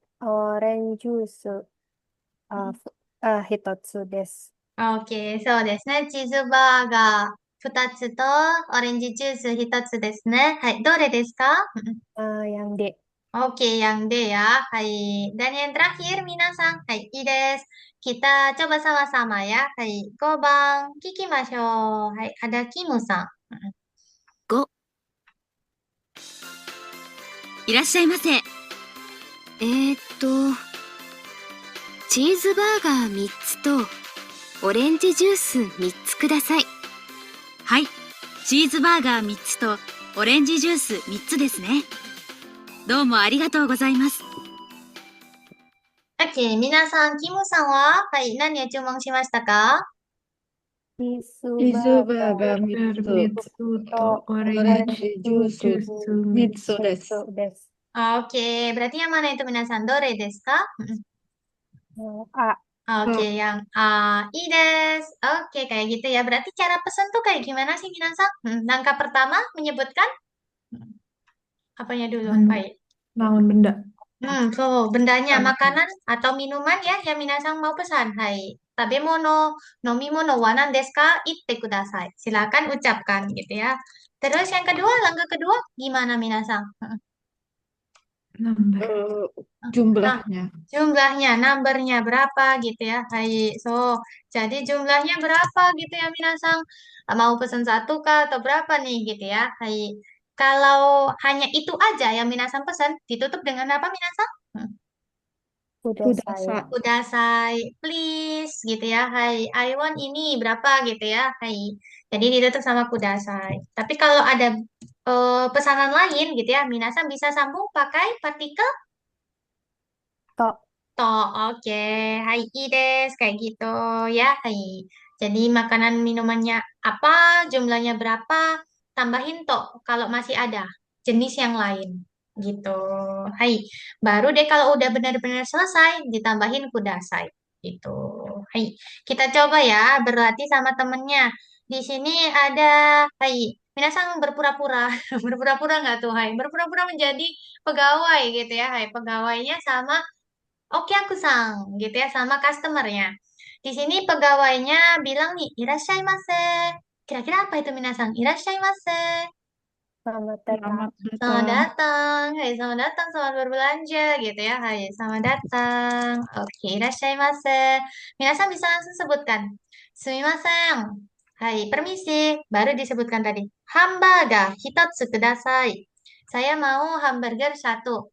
Speaker 3: ジュース1つです。
Speaker 1: OK、そうですね。チーズバーガー2つとオレンジジュース1つですね。はい。どれですか？yang
Speaker 3: D.
Speaker 1: Oke, yang D ya. Hai. Dan yang terakhir, minasan. Hai, I desu. Kita coba sama-sama ya. Hai, Kobang, kikimashou. Hai, ada Kimu-san.
Speaker 6: 5、いらっしゃいませ。チーズバーガー3つとオレンジジュース3つください。はい。チーズバーガー3つとオレンジジュース3つですね。どうもありがとうございます。
Speaker 1: Oke, minasan, Kimu-san wa? Hai, naniを注文しましたか？
Speaker 3: チーズ
Speaker 2: チーズ
Speaker 3: バーガー
Speaker 2: バーガー3つ、
Speaker 5: 3つとオレ
Speaker 2: オレ
Speaker 5: ンジ
Speaker 2: ンジジュース
Speaker 5: ジュース
Speaker 2: 3
Speaker 5: 3つ。
Speaker 2: つです。
Speaker 3: です。
Speaker 1: Oke, berarti yang mana itu minasan? Dore desu ka?
Speaker 3: A.
Speaker 1: Oke, yang A. I desu. Oke, kayak gitu ya. Berarti cara pesan tuh kayak gimana sih, minasan? Langkah pertama menyebutkan apanya dulu?
Speaker 5: Menu.
Speaker 1: Hai.
Speaker 5: Naon benda.
Speaker 1: Tuh, bendanya
Speaker 5: Sama.
Speaker 1: makanan atau minuman ya yang minasang mau pesan. Hai. Tabemono, nomimono wa nan desu ka? Itte kudasai. Silakan ucapkan gitu ya. Terus yang kedua, langkah kedua gimana minasang?
Speaker 5: Nambah.
Speaker 1: Nah,
Speaker 2: Jumlahnya.
Speaker 1: jumlahnya, numbernya berapa gitu ya. Hai. So, jadi jumlahnya berapa gitu ya minasang? Mau pesan satu kah atau berapa nih gitu ya. Hai. Kalau hanya itu aja yang minasang pesan, ditutup dengan apa minasang?
Speaker 3: Kudasai.
Speaker 1: Kudasai, please, gitu ya. Hai, I want ini berapa gitu ya. Hai. Jadi ditutup sama kudasai. Tapi kalau ada pesanan lain gitu ya, minasan bisa sambung pakai partikel
Speaker 3: To.
Speaker 1: to. Oke, hai ides kayak gitu ya. Hai. Jadi makanan minumannya apa, jumlahnya berapa, tambahin to kalau masih ada jenis yang lain gitu. Hai. Baru deh kalau udah benar-benar selesai ditambahin kudasai gitu. Hai. Kita coba ya berlatih sama temennya. Di sini ada hai. Minasang berpura-pura, berpura-pura nggak tuh, hai? Berpura-pura menjadi pegawai gitu ya, hai. Pegawainya sama Oke aku sang gitu ya sama customernya. Di sini pegawainya bilang nih, irashaimase. Kira-kira apa itu minasang? Irashaimase.
Speaker 3: Selamat datang.
Speaker 2: Selamat
Speaker 1: Selamat
Speaker 2: datang.
Speaker 1: datang. Hai, selamat datang, selamat berbelanja gitu ya. Hai, selamat datang. Oke, irashaimase. Minasang bisa langsung sebutkan. Sumimasen. Hai, permisi. Baru disebutkan tadi. Hamburger hitotsu kudasai. Saya mau hamburger satu.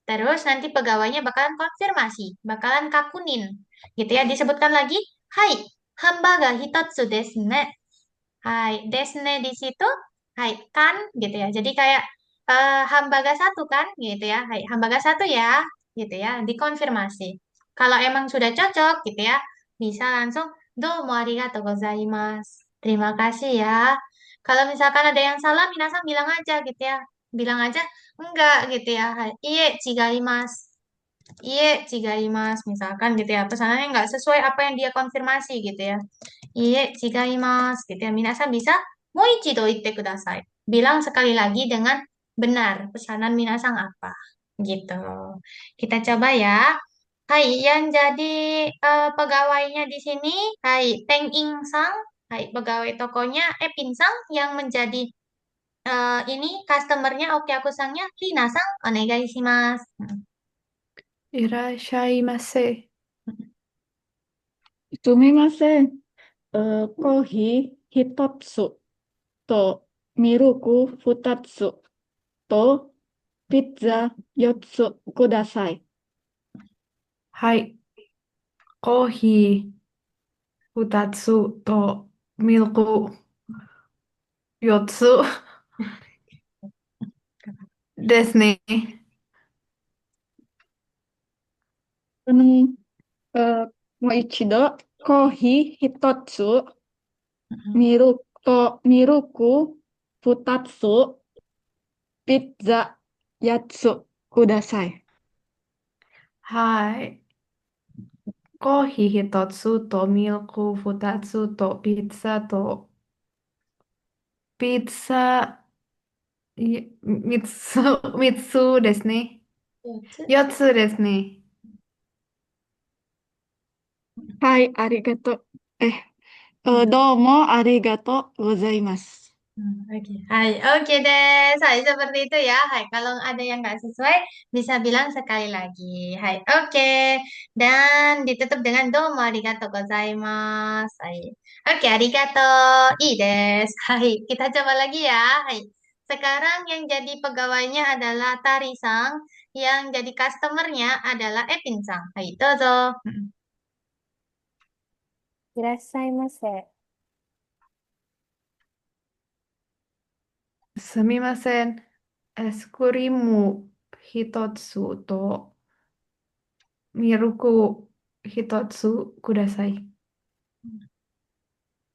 Speaker 1: Terus nanti pegawainya bakalan konfirmasi, bakalan kakunin. Gitu ya, disebutkan lagi, hai, hamba ga hitotsu desu ne. Hai, desu ne di situ, hai, kan, gitu ya. Jadi kayak hamba ga satu kan, gitu ya. Hai, hamba ga satu ya, gitu ya, dikonfirmasi. Kalau emang sudah cocok, gitu ya, bisa langsung, domo arigatou gozaimasu. Terima kasih ya. Kalau misalkan ada yang salah, minasan bilang aja gitu ya. Bilang aja, enggak gitu ya. Iye, chigaimasu. Iye, chigaimasu. Misalkan gitu ya. Pesanannya enggak sesuai apa yang dia konfirmasi gitu ya. Iye, chigaimasu gitu ya. Minasan bisa moichido itte kudasai. Bilang sekali lagi dengan benar pesanan minasan apa. Gitu. Kita coba ya. Hai, yang jadi pegawainya di sini, Hai, Teng Ing Sang, Hai, pegawai tokonya, Pinsang yang menjadi ini customernya Oke aku sangnya Lina Sang, onegai shimasu.
Speaker 5: Irashaimase.
Speaker 2: Sumimasen. Kohi hitotsu to miruku futatsu to pizza 4つください。
Speaker 5: はい。コーヒー2つとミルク4つですね。
Speaker 2: もう一度、コーヒー一つ、ミルク二つ、ピッツァ8つください。
Speaker 5: はい。コーヒー1つとミルク2つとピッツァ3つですね。4つですね。
Speaker 2: はい、ありがとう。どうもありがとうございます。
Speaker 1: Oke, hai, oke deh. Hai, seperti itu ya. Hai, kalau ada yang nggak sesuai, bisa bilang sekali lagi. Hai, oke. Dan ditutup dengan domo arigato gozaimasu. Hai. Oke, arigato. I desu. Hai, kita coba lagi ya. Hai. Sekarang yang jadi pegawainya adalah Tarisang, yang jadi customernya adalah Epinsang. Hai, dozo.
Speaker 3: いらっしゃいませ。
Speaker 5: すみません。アイスクリーム1つとミルク1つください。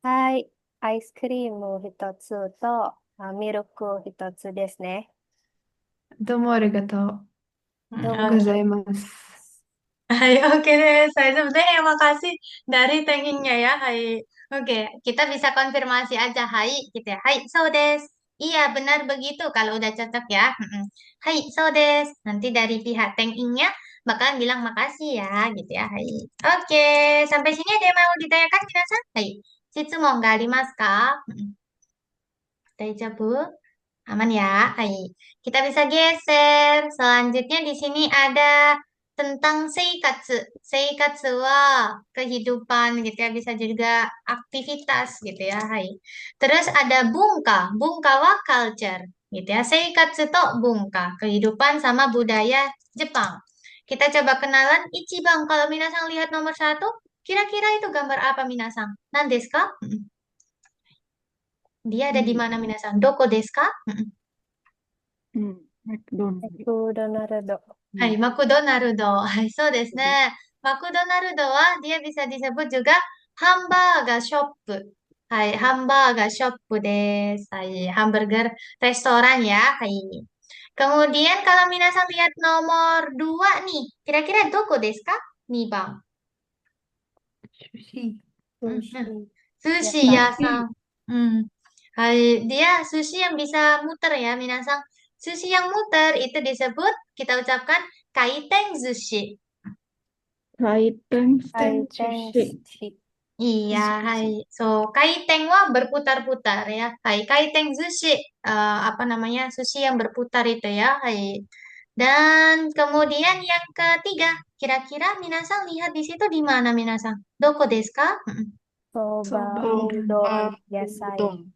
Speaker 3: はい。アイスクリーム一つとミルク一つですね。
Speaker 5: どうもありがとう
Speaker 3: どうも。
Speaker 5: ございます。
Speaker 1: Hai, oke deh. Saya sebenarnya makasih dari tankingnya ya. Hai. Oke, kita bisa konfirmasi aja. Hai, gitu ya. Hai, so des. Iya, benar begitu kalau udah cocok ya. Hai, so des. Nanti dari pihak tankingnya bakalan bilang makasih ya, gitu ya. Hai. Oke, sampai sini ada yang mau ditanyakan, minasan? Hai. Shitsumon ga arimasu ka? Daijoubu? Aman ya? Hai. Kita bisa geser. Selanjutnya di sini ada tentang seikatsu. Seikatsu wa kehidupan gitu ya. Bisa juga aktivitas gitu ya. Hai. Terus ada bungka. Bungka wa culture gitu ya. Seikatsu to bungka. Kehidupan sama budaya Jepang. Kita coba kenalan Ichiban. Kalau minasang lihat nomor 1, kira-kira itu gambar apa minasang? Nandesu ka? Dia ada di mana minasang? Doko desu ka?
Speaker 2: McDonald.
Speaker 3: マクドナルド。
Speaker 1: はい、マクドナルド。はい、そうですね。マクドナルドはdia bisa disebut juga hamburger shop. Hai, hamburger shop des. Hai, hamburger restoran ya. Hai. Kemudian kalau minasan lihat nomor 2 nih, kira-kira doko desu ka? Nih bang.
Speaker 5: 寿司。
Speaker 3: 寿司
Speaker 1: Sushi
Speaker 3: 屋さん。
Speaker 1: yasan. Hai, dia sushi yang bisa muter ya, minasan. Sushi yang muter itu disebut, kita ucapkan kaiten sushi.
Speaker 2: Kaiten
Speaker 3: 回転
Speaker 2: sushi.
Speaker 3: 寿司。
Speaker 1: Iya, hai. So, kaiten wa berputar-putar ya. Hai, kaiten sushi. Apa namanya? Sushi yang berputar itu ya. Hai. Dan kemudian yang ketiga, kira-kira minasang lihat di situ di mana minasang? Doko desu ka?
Speaker 3: そば
Speaker 5: Soba
Speaker 3: うどん
Speaker 2: Soba
Speaker 3: 野菜。
Speaker 2: udon.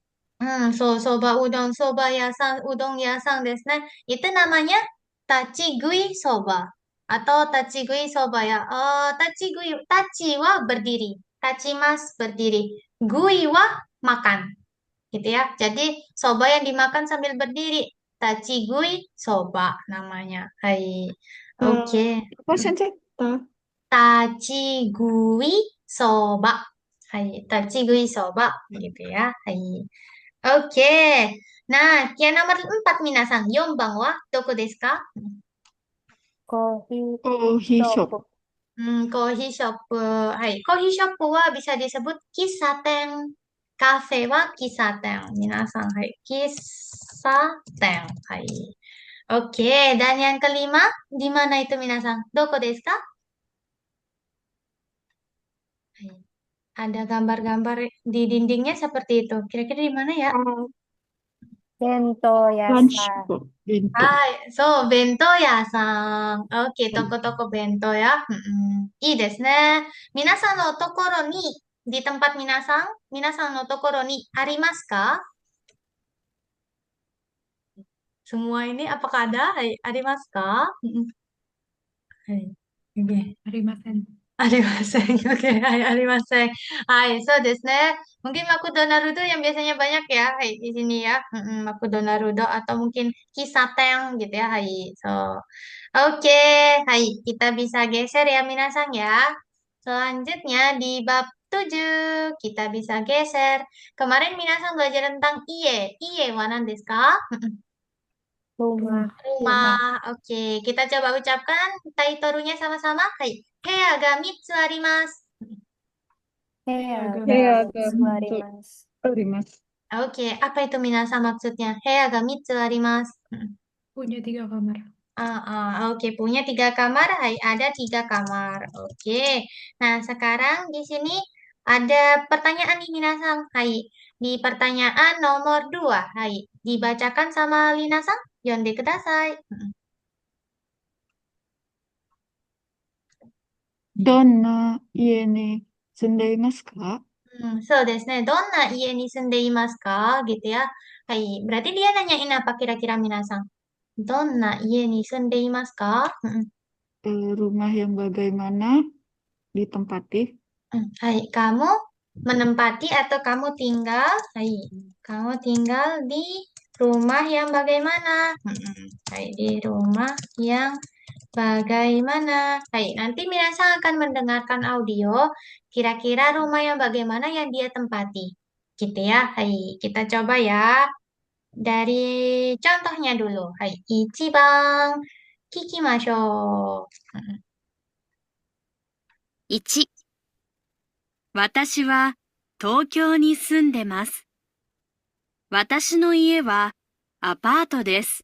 Speaker 1: Soba udon, soba yasan, udon yasan desu ne. Itu namanya tachigui soba atau tachigui soba ya. Tachi wa berdiri, tachimas berdiri, gui wa makan, gitu ya. Jadi soba yang dimakan sambil berdiri, tachigui soba namanya. Hai, oke.
Speaker 2: Apa sensei?
Speaker 1: Tachigui soba. Hai, tachigui soba gitu ya. Hai. Oke. Nah, yang nomor 4 minasang. Yombang wa doko desu ka?
Speaker 3: コーヒー
Speaker 2: Coffee
Speaker 3: ショッ
Speaker 2: shop.
Speaker 3: プ。
Speaker 1: Coffee shop. Hai, coffee shop wa bisa disebut kisaten. Cafe wa kisaten. Minasang, hai. Kisaten. Hai. Oke, dan yang kelima, di mana itu minasang? Doko desu ka? Hai. Ada gambar-gambar di dindingnya seperti itu. Kira-kira di mana ya?
Speaker 3: 弁当屋
Speaker 2: Lunch
Speaker 3: さん。
Speaker 2: shop. Bento.
Speaker 1: Hai, so bento ya sang. Oke, toko-toko bento ya. I desu ne. Minasan no tokoro ni, di tempat minasang no tokoro ni arimasu ka? Semua ini apakah ada? Hai, arimasu ka? Hai. Oke.
Speaker 5: ありません。
Speaker 1: ありません。Oke, hai, ありません. Hai, so desu ne. Mungkin McDonald's yang biasanya banyak ya, hai, di sini ya. McDonald's atau mungkin Kisateng gitu ya, hai. So, oke, hai, kita bisa geser ya minasan ya. Selanjutnya di bab 7 kita bisa geser. Kemarin minasan belajar tentang iye. Iye wa nan desu ka?
Speaker 3: Rumah.
Speaker 1: Rumah. Oke, kita coba ucapkan taitorunya sama-sama. Hai. Heya ga mitsu arimasu.
Speaker 3: Heya
Speaker 5: Heya
Speaker 3: ga
Speaker 2: Heya ga
Speaker 3: mitsu
Speaker 2: mitsu
Speaker 3: arimasu.
Speaker 2: arimasu.
Speaker 1: Oke, apa itu minasan maksudnya? Heya ga mitsu arimasu.
Speaker 5: Punya 3 kamar.
Speaker 1: Oke, punya 3 kamar. Hai, ada 3 kamar. Oke. Nah, sekarang di sini ada pertanyaan nih minasan. Hai, di pertanyaan nomor 2. Hai, dibacakan sama Lina-san. Yonde kudasai.
Speaker 2: どんな家に住んでいますか？
Speaker 1: そうですね. Donna ie ni sunde imasu ka? Gitu ya. Hai, berarti dia nanyain apa kira-kira minasan? Donna ie ni sunde imasu ka?
Speaker 2: Rumah yang bagaimana ditempati?
Speaker 1: Hai, kamu menempati atau kamu tinggal? Hai, kamu tinggal di rumah yang bagaimana? Hai, di rumah yang bagaimana? Hai, nanti minasan akan mendengarkan audio. Kira-kira rumah yang bagaimana yang dia tempati? Gitu ya. Hai, kita coba ya. Dari contohnya dulu. Hai, ichibang kikimashou.
Speaker 6: 1、私は東京に住んでます。私の家はアパートです。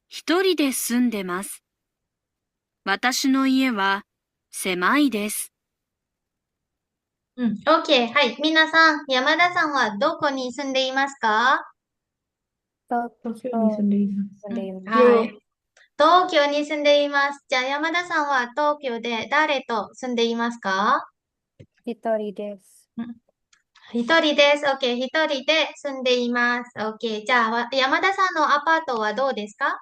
Speaker 6: 一人で住んでます。私の家は狭いです。
Speaker 1: OK。はい。皆さん、山田さんはどこに住んでいますか？
Speaker 3: 東
Speaker 5: 東京に住ん
Speaker 3: 京
Speaker 5: でいま
Speaker 3: に
Speaker 5: す。
Speaker 3: 住んでいます。
Speaker 1: はい。東京に住んでいます。じゃあ山田さんは東京で誰と住んでいますか？
Speaker 3: 一人です。
Speaker 1: 一人です。OK。一人で住んでいます。OK。じゃあ山田さんのアパートはどうですか？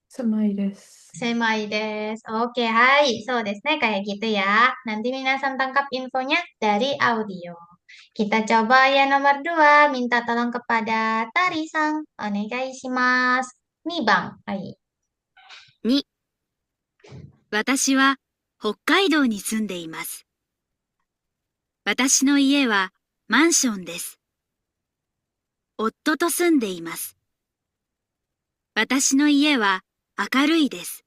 Speaker 5: 狭いです。
Speaker 1: 狭いです。Oke, hai. So desu ne, kayak gitu ya. Nanti minasan tangkap infonya dari audio. Kita coba ya nomor 2. Minta tolong kepada Tari-san. Onegai shimasu. 2番. Hai.
Speaker 6: 2、私は北海道に住んでいます。私の家はマンションです。夫と住んでいます。私の家は明るいです。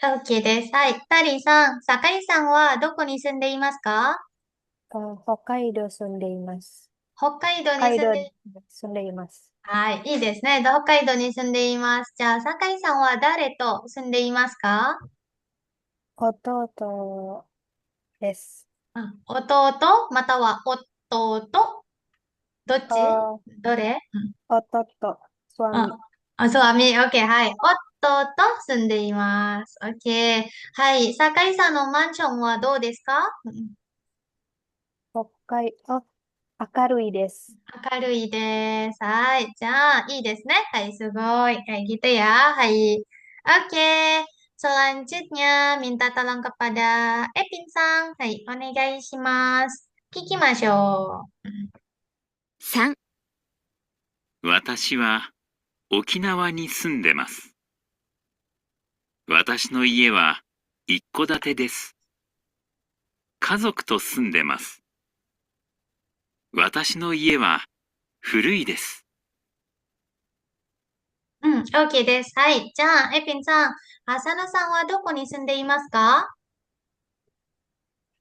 Speaker 1: OK です。はい。タリーさん、酒井さんはどこに住んでいますか？
Speaker 3: 北海道住んでいます。
Speaker 1: 北海道に
Speaker 3: 北海道
Speaker 1: 住んで、
Speaker 3: 住んでいます。
Speaker 1: はい。いいですね。北海道に住んでいます。じゃあ、酒井さんは誰と住んでいますか？
Speaker 3: 弟です。
Speaker 1: 弟または夫どっちどれ
Speaker 3: 弟、suami。
Speaker 1: suami. Oke, hai. 夫と住んでいます。Oke. はい。酒井さんのマンションはどうですか？
Speaker 3: 明るいです。
Speaker 1: 明るいです。はい。じゃあ、いいですね。はい、すごい。Kayak gitu ya. Hai. Oke. Selanjutnya, minta tolong kepada Epin-san. Hai, onegai shimasu. Kikimashou.
Speaker 6: 3、
Speaker 4: 私は沖縄に住んでます。私の家は一戸建てです。家族と住んでます。私の家は古いです。
Speaker 1: OK です。はい。じゃあ、エピンさん、浅野さんはどこに住んでいますか？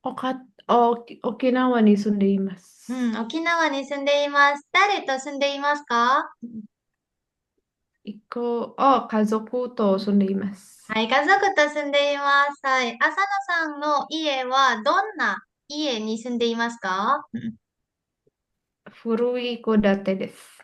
Speaker 5: 沖縄に住んでいます。
Speaker 1: 沖縄に住んでいます。誰と住んでいますか？
Speaker 5: 家族と住んでいます。
Speaker 1: はい、家族と住んでいます。はい。浅野さんの家はどんな家に住んでいますか？
Speaker 5: 古い戸建てです。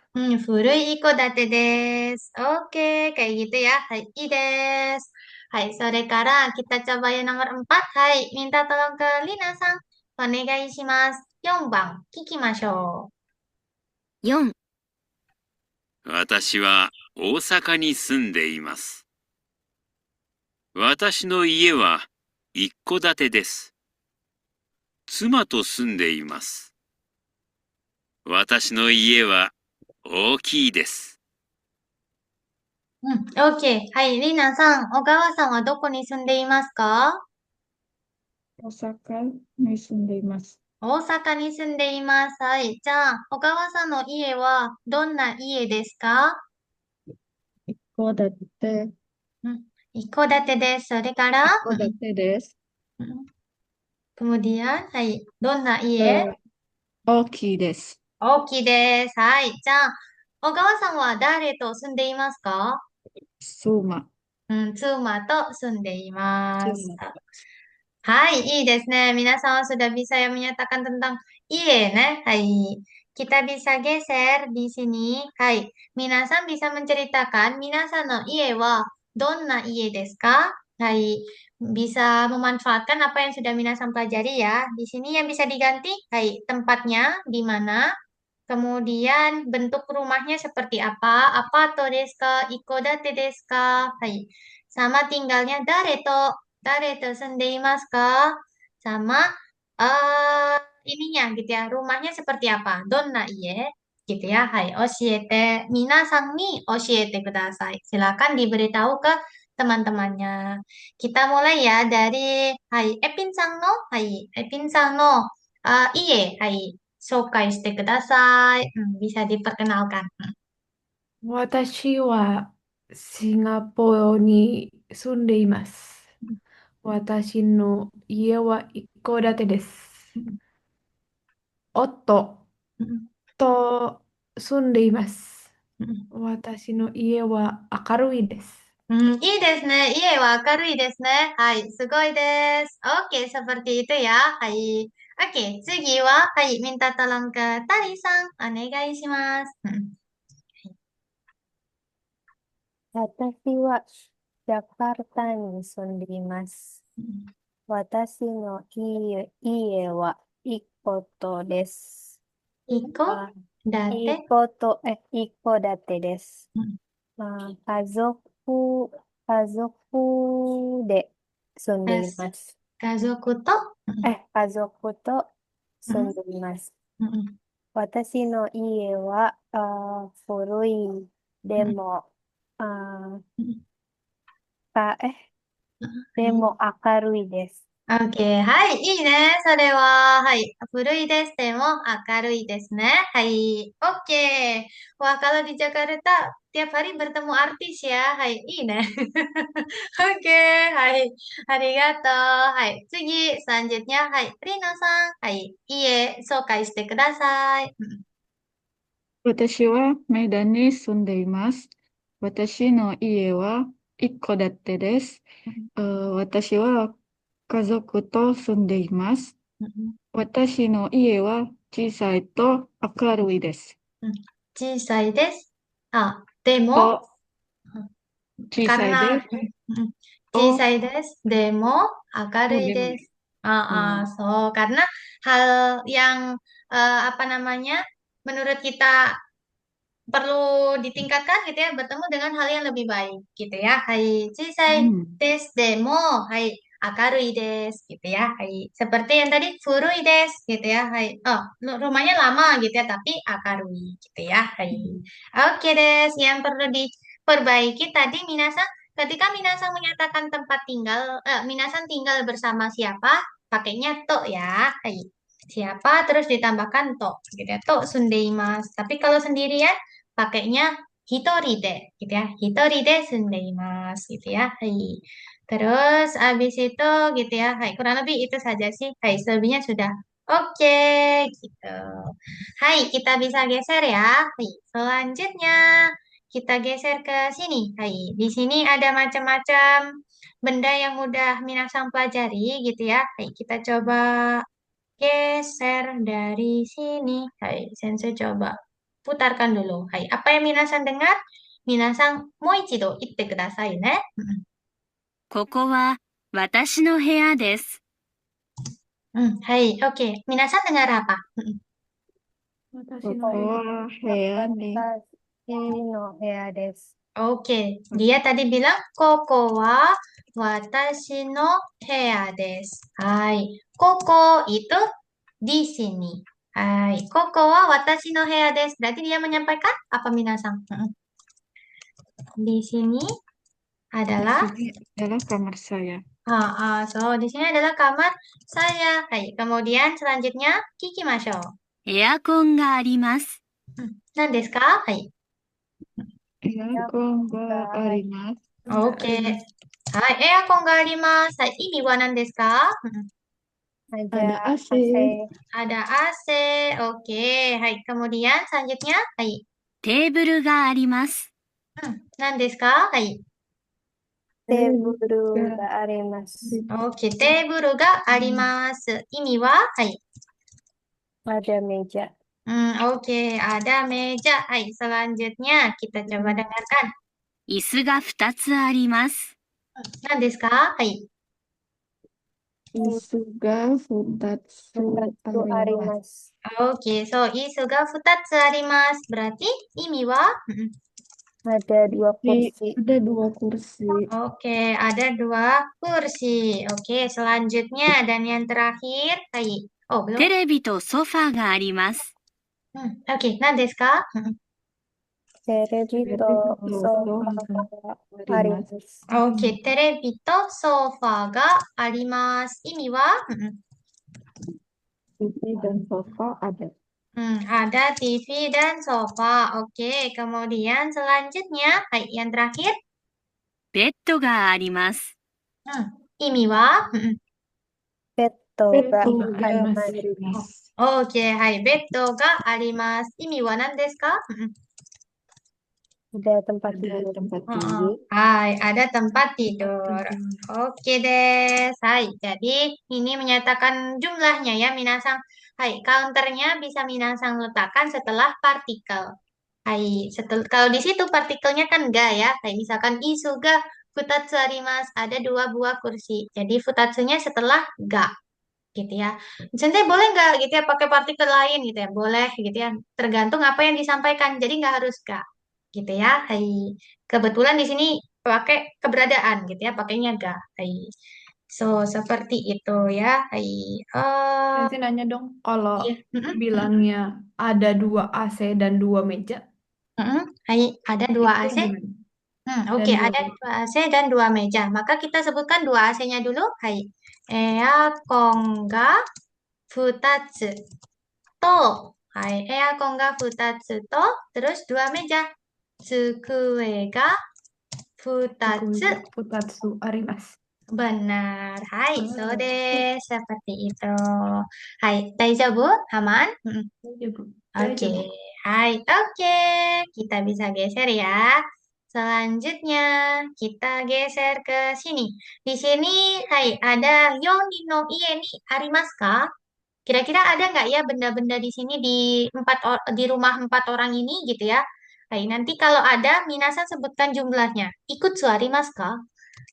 Speaker 1: 古い一戸建てです。Oke, kayak gitu ya. Hai, i desu. Hai, sore kara kita coba yang nomor 4. Hai, minta tolong ke Lina-san. Onegai shimasu. 4番、聞きましょ
Speaker 6: 4、
Speaker 4: 私は大阪に住んでいます。私の家は一戸建てです。妻と住んでいます。私の家は大きいです。
Speaker 1: OK。はい、リーナさん、小川さんはどこに住んでいますか？
Speaker 2: 大阪に住んでいます。
Speaker 1: 大阪に住んでいます。はい。じゃあ、小川さんの家はどんな家ですか？
Speaker 2: 一戸建て、
Speaker 1: 一戸建てです。それから、
Speaker 2: 一戸建てです。
Speaker 1: うんkemudian、はい。どんな
Speaker 2: え
Speaker 1: 家？
Speaker 2: ー大きいです。
Speaker 1: 大きいです。はい。じゃあ、小川さんは誰と住んでいますか？
Speaker 2: 妻。
Speaker 1: 妻と住んでいます。
Speaker 2: 妻。
Speaker 1: Hai, i desu ne. Minasan sudah bisa ya menyatakan tentang ie ne. Hai. Kita bisa geser di sini. Hai. Minasan bisa menceritakan minasan no ie wa donna ie desu ka? Hai. Bisa memanfaatkan apa yang sudah minasan pelajari ya. Di sini yang bisa diganti, hai, tempatnya di mana, kemudian bentuk rumahnya seperti apa? Apa desu ka? Ikodate desu ka? Hai. Sama tinggalnya dare to sendeimasu ka? Sama ininya gitu ya. Rumahnya seperti apa? Donna ie? Gitu ya. Hai, oshiete. Minasang ni oshiete kudasai. Silakan diberitahu ke teman-temannya. Kita mulai ya dari hai, Epin-san no, hai, Epin-san no ie, hai, 紹介してください。bisa diperkenalkan.
Speaker 5: 私はシンガポールに住んでいます。私の家は一戸建てです。夫と住んでいます。私の家は明るいです。
Speaker 1: いいですね。家は明るいですね。はい、すごいです。Oke, seperti itu ya. はい。Oke, 次は、はい、minta tolong ke Tari さん、お願いします。
Speaker 3: 私はジャカルタに住んでいます。私の家は一戸です。
Speaker 1: 一戸建て
Speaker 3: 一戸建てです。家族で住んでいます。
Speaker 1: 家族と
Speaker 3: 家族と住んでいます。私の家は古いでも、でも明るいです。
Speaker 1: Oke, はい、いいね。それは、はい、古いです。でも明るいですね。はい、oke. Wah, kalau di Jakarta tiap hari bertemu artis ya. Hai, いいね。Oke, はい、ありがとう。はい、次、selanjutnya、はい、Rina さん。はい、家、紹介してください。
Speaker 2: 私はメダンに住んでいます。私の家は一戸建てです。私は家族と住んでいます。私の家は小さいと明るいです。
Speaker 1: 小さいです。でも、
Speaker 2: 小さいです。
Speaker 1: 小さいです。でも、明るいです。So, karena hal yang apa namanya, menurut kita perlu ditingkatkan gitu ya, bertemu dengan hal yang lebih baik gitu ya. Hai, chisai desu demo, hai, akarui desu gitu ya. Hai, seperti yang tadi furui desu gitu ya. Hai, rumahnya lama gitu ya, tapi akarui gitu ya. Hai, oke desu. Yang perlu diperbaiki tadi minasan, ketika minasan menyatakan tempat tinggal, minasan tinggal bersama siapa, pakainya to ya. Hai, siapa terus ditambahkan to gitu ya. To sundeimasu. Tapi kalau sendirian pakainya hitori de gitu ya. Hitori de sundeimasu gitu ya. Hai. Terus abis itu gitu ya. Hai, kurang lebih itu saja sih. Hai, selebihnya sudah oke gitu. Hai, kita bisa geser ya. Hai, selanjutnya kita geser ke sini. Hai, di sini ada macam-macam benda yang udah minasang pelajari gitu ya. Hai, kita coba geser dari sini. Hai, sensei coba putarkan dulu. Hai, apa yang minasan dengar? Minasan moichido itte kudasai ne.
Speaker 6: ここは私の部屋です。
Speaker 1: Hai, oke. Minasan dengar apa?
Speaker 5: 私
Speaker 2: こ
Speaker 5: の部屋。
Speaker 2: こは部屋に
Speaker 3: の部屋です。
Speaker 1: Oke, dia tadi bilang koko wa watashi no hea desu. Hai, koko itu di sini. Hai, koko wa watashi no hea desu. Berarti dia menyampaikan apa minasang? Di sini
Speaker 2: Di
Speaker 1: adalah
Speaker 2: sini adalah kamar saya.
Speaker 1: so di sini adalah kamar saya. Hai, kemudian selanjutnya kikimasho.
Speaker 6: エアコンがあります。
Speaker 1: Nan desu ka? Hai.
Speaker 2: Earcon ga arimasu.
Speaker 1: Oke. Hai, earcon ga arimasu. Hai, ini wa nan desu ka?
Speaker 2: Ada
Speaker 3: Ada
Speaker 2: AC.
Speaker 1: Ada AC. Oke. Hai, kemudian selanjutnya. Hai.
Speaker 6: テーブルがあります。
Speaker 1: Nan desu ka? Hai.
Speaker 3: テーブルがあります。
Speaker 1: Oke, teburu ga arimasu. Ini wa? Hai.
Speaker 3: Ada meja.
Speaker 1: Oke, ada meja. Hai, selanjutnya kita coba dengarkan.
Speaker 6: 椅子が2つあります。
Speaker 1: Nan desu ka? Hai.
Speaker 2: Isu ga futatsu
Speaker 3: 2つあり
Speaker 2: arimasu.
Speaker 3: ます。
Speaker 1: Oke, so isu ga futatsu arimasu. Berarti ini wa?
Speaker 3: Ada 2 kursi.
Speaker 2: Ada 2 kursi.
Speaker 1: Oke, ada 2 kursi. Oke, selanjutnya dan yang terakhir. Hai. Oh,
Speaker 6: テ
Speaker 1: belum.
Speaker 6: レビとソファーがあります。
Speaker 1: Oke, nan desu ka?
Speaker 3: テレビとソファがあります。
Speaker 1: Oke, terebi to sofa ga arimasu. Ini wa?
Speaker 2: TV dan sofa ada.
Speaker 1: Ada TV dan sofa. Oke, kemudian selanjutnya, hai, yang terakhir.
Speaker 6: ベッドがあります。
Speaker 1: Ini wa?
Speaker 3: ベッドが
Speaker 2: Beto
Speaker 3: あり
Speaker 2: ga
Speaker 3: ます。
Speaker 2: arimasu.
Speaker 1: Oke, hai, beddo ga arimasu. Ini wa nan desu ka?
Speaker 3: Ada tempat
Speaker 2: Ada
Speaker 3: tidur.
Speaker 2: tempat tidur.
Speaker 1: Hai, ada tempat tidur. Oke deh, hai. Jadi ini menyatakan jumlahnya ya, minasang. Hai, counternya bisa minasang letakkan setelah partikel. Hai, kalau di situ partikelnya kan ga ya. Hai, misalkan isu ga futatsu arimasu, ada 2 buah kursi. Jadi futatsunya setelah ga, gitu ya. Sensei boleh nggak gitu ya pakai partikel lain gitu ya? Boleh gitu ya. Tergantung apa yang disampaikan. Jadi nggak harus ga, gitu ya. Hai. Kebetulan di sini pakai keberadaan gitu ya, pakainya ga. Hai. So, seperti itu ya. Hai.
Speaker 5: Nanti nanya dong, kalau
Speaker 1: Iya.
Speaker 5: bilangnya ada 2 AC dan 2 meja,
Speaker 1: Hai, ada 2
Speaker 5: itu
Speaker 1: AC.
Speaker 5: gimana?
Speaker 1: Oke,
Speaker 5: Dan 2
Speaker 1: ada
Speaker 5: meja.
Speaker 1: 2 AC dan 2 meja. Maka kita sebutkan 2 AC-nya dulu. Hai. Earcon ga futatsu to. Hai, earcon ga futatsu to. Terus 2 meja. Tsukue ga futatsu.
Speaker 5: Futatsu arimasu.
Speaker 1: Benar. Hai, so deh. Seperti itu. Hai, daijoubu? Aman? Oke. Hai, oke. Kita bisa geser ya. Selanjutnya, kita geser ke sini. Di sini, hai, ada yoni no ie ni arimasu ka? Kira-kira ada nggak ya benda-benda di sini di rumah 4 orang ini gitu ya? Hai, nanti kalau ada, minasan sebutkan jumlahnya. Ikutsu arimasu ka?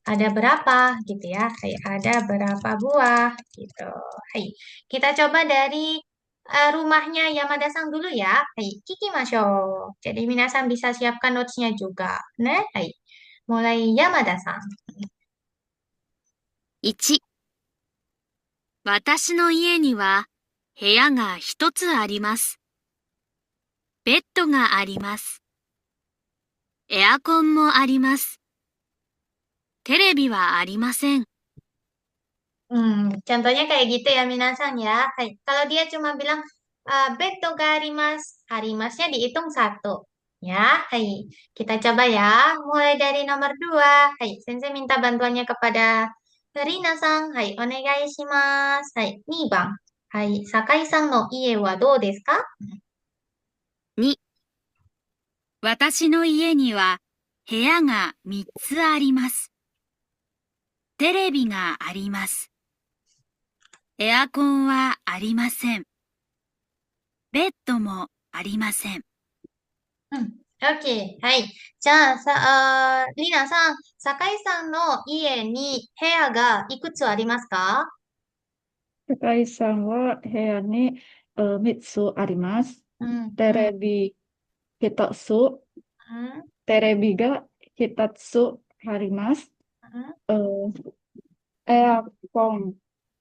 Speaker 1: Ada berapa gitu ya? Hai, ada berapa buah gitu. Hai, kita coba dari rumahnya Yamada-san dulu ya. Hai, kikimasho. Jadi minasan bisa siapkan notes-nya juga. Nah, hai. Mulai Yamada-san.
Speaker 6: 1、私の家には部屋が1つあります。ベッドがあります。エアコンもあります。テレビはありません。
Speaker 1: Contohnya kayak gitu ya minasan ya. Hai, kalau dia cuma bilang beto ga arimasu, arimasnya dihitung 1. Ya, hai. Kita coba ya. Mulai dari nomor 2. Hai, sensei minta bantuannya kepada Rina-san. Hai, onegai shimasu. Hai, 2番. Hai, Sakai-san no ie wa dou desu ka?
Speaker 6: 2、私の家には部屋が3つあります。テレビがあります。エアコンはありません。ベッドもありません。
Speaker 1: Oke, hai. じゃあ、リナさん、酒井さんの家に部屋がいくつありますか？
Speaker 2: Sakai-san wa buya ni 3つあります。テレビ1つ、
Speaker 1: Hmm,
Speaker 2: Terebi ga hitatsu arimasu.
Speaker 1: hmm,
Speaker 2: Earphone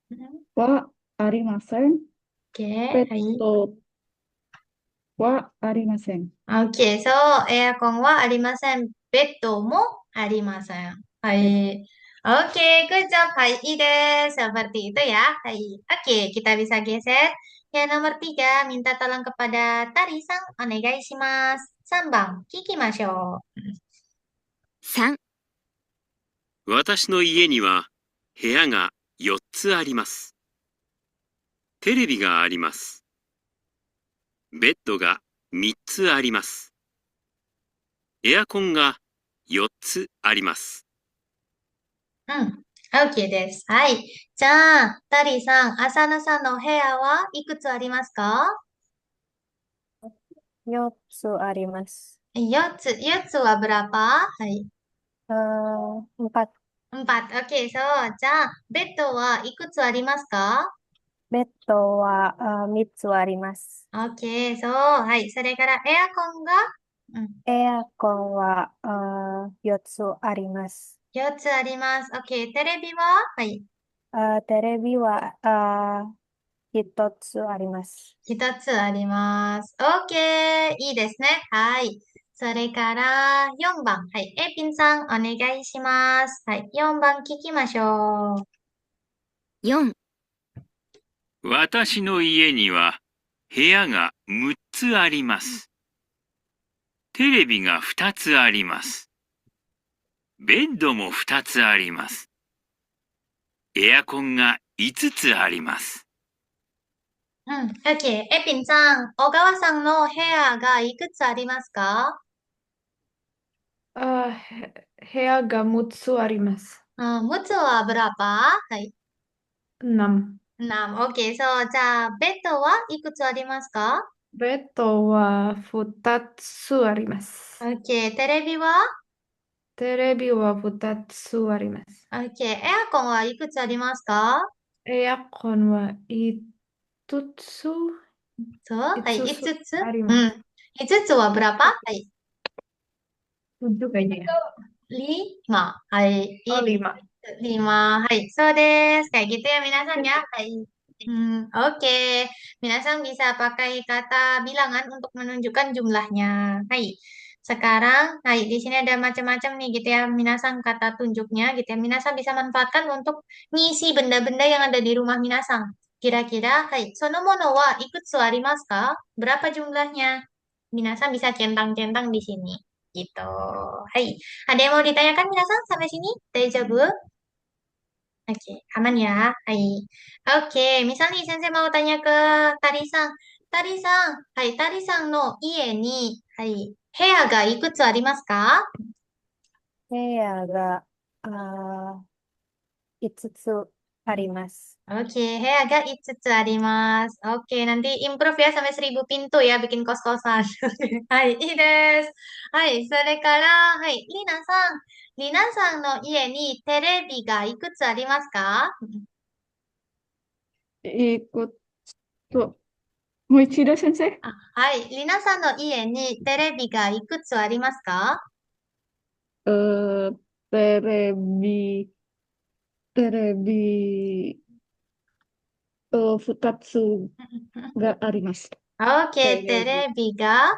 Speaker 1: hmm.
Speaker 2: wa arimasen.
Speaker 1: Oke, hai.
Speaker 2: Petto wa arimasen.
Speaker 1: Oke, so aircon wa arimasen. Bed mo arimasen. Hai. Oke, good job. Hai, ide. Seperti itu ya. Hai. Oke, kita bisa geser. Yang nomor 3, minta tolong kepada Tari-san. Onegai shimasu. 3番、聞きましょ
Speaker 6: 3、
Speaker 4: 私の家には部屋が4つあります。テレビがあります。ベッドが3つあります。エアコンが4つあります。
Speaker 1: う。うん。OK です。はい。じゃあ、タリさん、浅野さんの部屋はいくつありますか？4
Speaker 3: つあります。
Speaker 1: 4つ。4つはberapa? はい。
Speaker 3: 4。
Speaker 1: 4。OK。そう。じゃあ、ベッドはいくつありますか？
Speaker 3: ベッドは3つあります。
Speaker 1: OK。そう。はい。それから、エアコンが、うん、
Speaker 3: エアコンは4つあります。
Speaker 1: 4つあります。OK。テレビは、はい。
Speaker 3: テレビは1つあります。
Speaker 1: 1つあります。OK。いいですね。はい。それから4番。はい。エピンさん、お願いします。はい。4番聞きましょう。
Speaker 6: 4、
Speaker 4: 私の家には部屋が6つあります。テレビが2つあります。ベッドも2つあります。エアコンが5つあります。
Speaker 1: うん。OK。エピンさん、小川さんの部屋がいくつありますか？
Speaker 5: 部屋が6つあります。
Speaker 1: うん。6つはberapa? はい。
Speaker 5: 6。
Speaker 1: 6。OK。そう。じゃあ、ベッドはいくつありますか？
Speaker 5: ベッドは2つあります。
Speaker 1: OK。テレビは？
Speaker 5: テレビは2つあります。
Speaker 1: OK。エアコンはいくつありますか？
Speaker 5: エアコンは5つ、
Speaker 1: そう。はい。
Speaker 5: 5
Speaker 1: 5
Speaker 5: つ
Speaker 1: つ。
Speaker 5: あります。
Speaker 1: うん。5つはberapa? はい。
Speaker 5: 7 kayaknya ya.
Speaker 1: 5。はい。
Speaker 5: Oh,
Speaker 1: いいです。
Speaker 5: 5.
Speaker 1: 5。はい。そうです。Kayak gitu ya, minasan ya. Hai. Oke. Minasan bisa pakai kata bilangan untuk menunjukkan jumlahnya. Hai. Sekarang, hai, di sini ada macam-macam nih gitu ya, minasan kata tunjuknya gitu ya. Minasan bisa manfaatkan untuk ngisi benda-benda yang ada di rumah minasan. Kira-kira, hai, sono mono wa ikutsu arimasu ka? Berapa jumlahnya? Minasan bisa centang-centang di sini. Gitu. Hai. Ada yang mau ditanyakan minasan sampai sini? Daijoubu? Oke, aman ya. Hai. Oke, misal nih sensei mau tanya ke Tari-san. Tari-san, hai, Tari-san no ie ni, hai, hea ga ikutsu arimasu ka?
Speaker 3: 部屋が5つあります。
Speaker 1: Oke, hea ga itsutsu arimasu. Oke, nanti improve ya sampai 1000 pintu ya bikin kos-kosan. Hai, ii desu. Hai, それから、はい、りなさんの家にテレビがいくつありますか？
Speaker 2: もう一度先生。
Speaker 1: はい。りなさんの家にテレビがいくつありますか？
Speaker 2: テレビ、テレビ、2つがあります。
Speaker 1: Oke, テレビが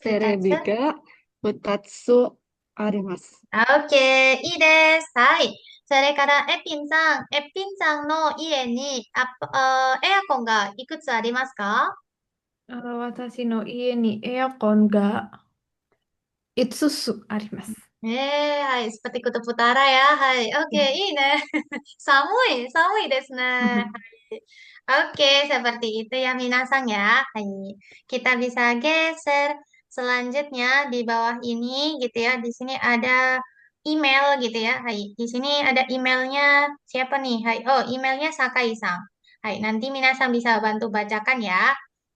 Speaker 2: テレビ
Speaker 1: 2つ。
Speaker 2: が2つあります。
Speaker 1: Oke, いいです。はい。それから、エピンさんの家にエアコンがいくつありますか？
Speaker 5: 私の家にエアコンが5つあります。
Speaker 1: はい。seperti kutub utara ya. Hai. Oke, いいね。寒い、寒いですね。Oke, seperti itu ya minasang ya. Hai. Kita bisa geser. Selanjutnya di bawah ini gitu ya. Di sini ada email gitu ya. Hai. Di sini ada emailnya siapa nih? Hai. Oh, emailnya Sakai-san. Hai. Nanti minasang bisa bantu bacakan ya.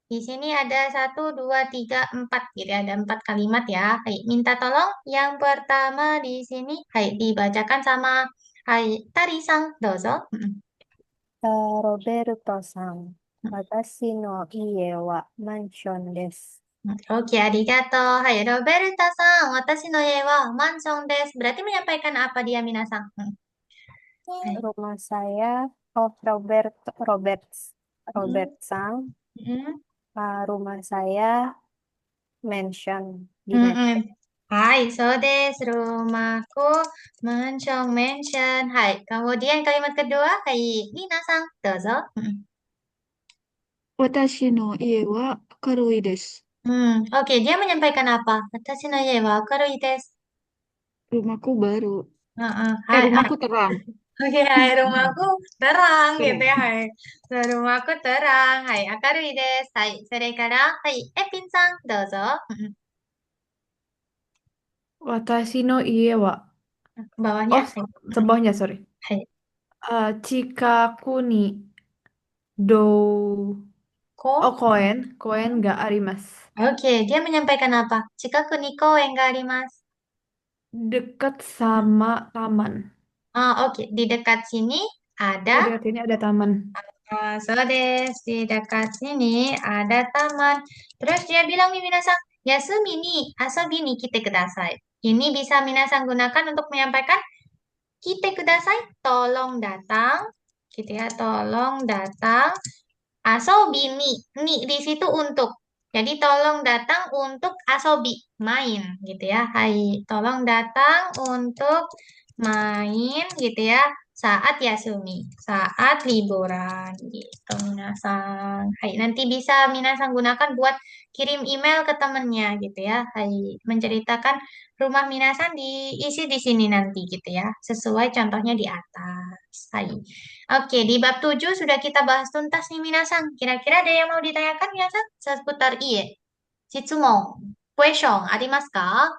Speaker 1: Di sini ada 1, 2, 3, 4 gitu ya. Ada 4 kalimat ya. Hai. Minta tolong yang pertama di sini. Hai. Dibacakan sama Hai. Tari-san. Dozo.
Speaker 3: ロベルトさん、私の家はマンションです。
Speaker 1: Oke, arigato. Hai, Roberta-san. Watashi no ie wa mansion desu. Berarti menyampaikan apa dia, minasan? Hai.
Speaker 3: Rumah saya, Robert Sang.
Speaker 1: Mm-mm.
Speaker 3: Rumah saya mansion di
Speaker 1: Mm-mm.
Speaker 3: Menteng.
Speaker 1: Hai, so desu. Rumahku mansion. Hai, kemudian kalimat kedua. Hai, minasan. Dozo.
Speaker 2: Watashi no ie wa akarui desu.
Speaker 1: Oke, dia menyampaikan apa? Watashi no ie wa akarui desu.
Speaker 2: Rumahku baru.
Speaker 1: Hai,
Speaker 2: Rumahku terang.
Speaker 1: Oke, hai, rumahku terang gitu ya,
Speaker 2: Terang.
Speaker 1: hai. Rumahku terang. Hai, akarui desu. Hai, それから、はい、エピンさん、どうぞ。
Speaker 5: Watashi no ie wa.
Speaker 1: Bawahnya,
Speaker 5: Oh,
Speaker 1: hai.
Speaker 5: sebawahnya, sorry.
Speaker 1: Hai.
Speaker 5: Chikaku ni do...
Speaker 1: Ko?
Speaker 5: Oh, koen ga arimasu.
Speaker 1: Oke, dia menyampaikan apa? Cikaku ni koen ga arimasu.
Speaker 5: Dekat sama taman.
Speaker 1: Oke, di dekat sini ada.
Speaker 5: Ya, dekat sini ada taman.
Speaker 1: So desu. Di dekat sini ada taman. Terus dia bilang nih minasan, yasumi ni asobi ni kite kudasai. Ini bisa minasan gunakan untuk menyampaikan kite kudasai, tolong datang, gitu ya, tolong datang. Asobi ni di situ untuk. Jadi tolong datang untuk asobi, main, gitu ya. Hai, tolong datang untuk main, gitu ya. Saat yasumi, saat liburan, gitu, minasan. Hai, nanti bisa minasan gunakan buat kirim email ke temennya, gitu ya. Hai, menceritakan rumah minasan diisi di sini nanti, gitu ya. Sesuai contohnya di atas. Hai. Oke, di bab 7 sudah kita bahas tuntas nih minasan. Kira-kira ada yang mau ditanyakan minasan? Seputar iye. Shitsumon. Question. Arimasu ka?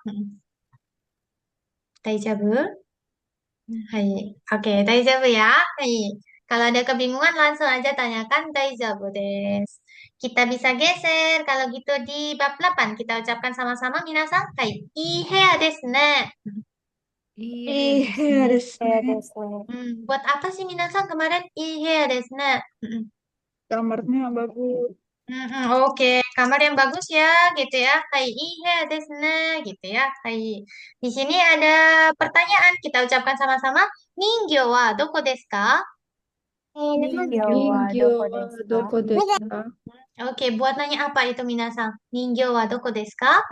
Speaker 1: Daijoubu? Hai. Oke, daijoubu ya. Hai. Kalau ada kebingungan langsung aja tanyakan daijoubu desu. Kita bisa geser. Kalau gitu di bab 8 kita ucapkan sama-sama minasan. Hai. Ii hea desu ne.
Speaker 2: Iya desu
Speaker 3: Ya,
Speaker 2: ne.
Speaker 3: desu.
Speaker 1: Buat apa sih minasan kemarin? Ii hea desu ne.
Speaker 2: Kamarnya bagus.
Speaker 1: Oke, kamar yang bagus ya, gitu ya. Hai, iya desu ne, gitu ya. Hai. Di sini ada pertanyaan, kita ucapkan sama-sama. Ningyo wa doko desu ka?
Speaker 3: Ningyo wa
Speaker 2: Ningyo
Speaker 3: doko
Speaker 2: wa
Speaker 3: desu ka?
Speaker 2: doko desu ka?
Speaker 1: Oke, buat nanya apa itu minasan? Ningyo wa doko desu ka?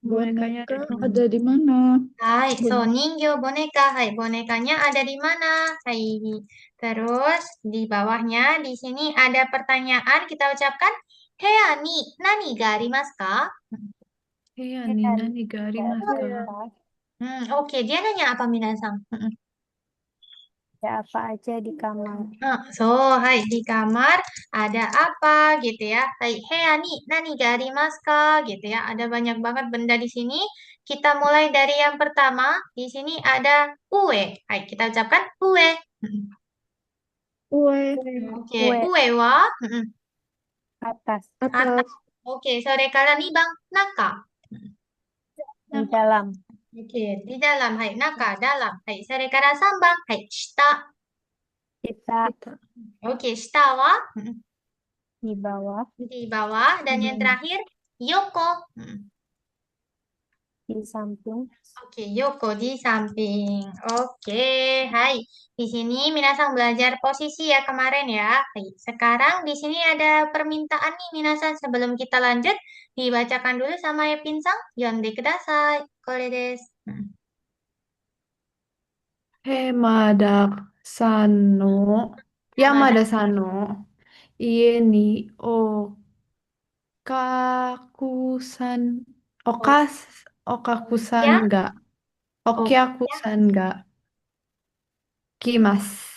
Speaker 5: Bonekanya ada
Speaker 2: Boneka
Speaker 5: di mana?
Speaker 2: ada di mana?
Speaker 1: Hai, so
Speaker 2: Boneka.
Speaker 1: ningyo boneka. Hai, bonekanya ada di mana? Hai. Terus di bawahnya di sini ada pertanyaan, kita ucapkan. Hea ni nani ga arimasu ka?
Speaker 5: Iya,
Speaker 3: Ya,
Speaker 5: Nina nih ga arimasu ka?
Speaker 3: desu ka?
Speaker 1: Oke, dia nanya apa minasan?
Speaker 3: Ada apa aja di kamar?
Speaker 1: So, hai, di kamar ada apa gitu ya. Hai, hea ni nani ga arimasu ka? Gitu ya. Ada banyak banget benda di sini. Kita mulai dari yang pertama. Di sini ada ue. Hai, kita ucapkan ue.
Speaker 2: Ue.
Speaker 1: Oke,
Speaker 3: Kue
Speaker 1: ue wa
Speaker 3: atas,
Speaker 1: atas.
Speaker 2: Atas.
Speaker 1: Oke, sore kara ni bang naka.
Speaker 3: di dalam,
Speaker 1: Oke, di dalam. Hai, naka dalam. Hai, sore kara sambang. Hai, shita.
Speaker 3: kita
Speaker 2: Kita.
Speaker 1: Oke, shita wa
Speaker 3: di bawah,
Speaker 1: di bawah. Dan yang terakhir yoko.
Speaker 3: di samping,
Speaker 1: Oke, Yoko di samping. Oke, hai. Di sini Minasan belajar posisi ya kemarin ya. Hai. Sekarang di sini ada permintaan nih Minasan sebelum kita lanjut dibacakan dulu sama Epinsang. Yonde kudasai. Kore desu.
Speaker 5: Hemada Sano. Yamada Sano. Ie ni Okaku-san. Okaku-san
Speaker 1: Ya,
Speaker 5: ga. Okyaku-san ga. Kimasu.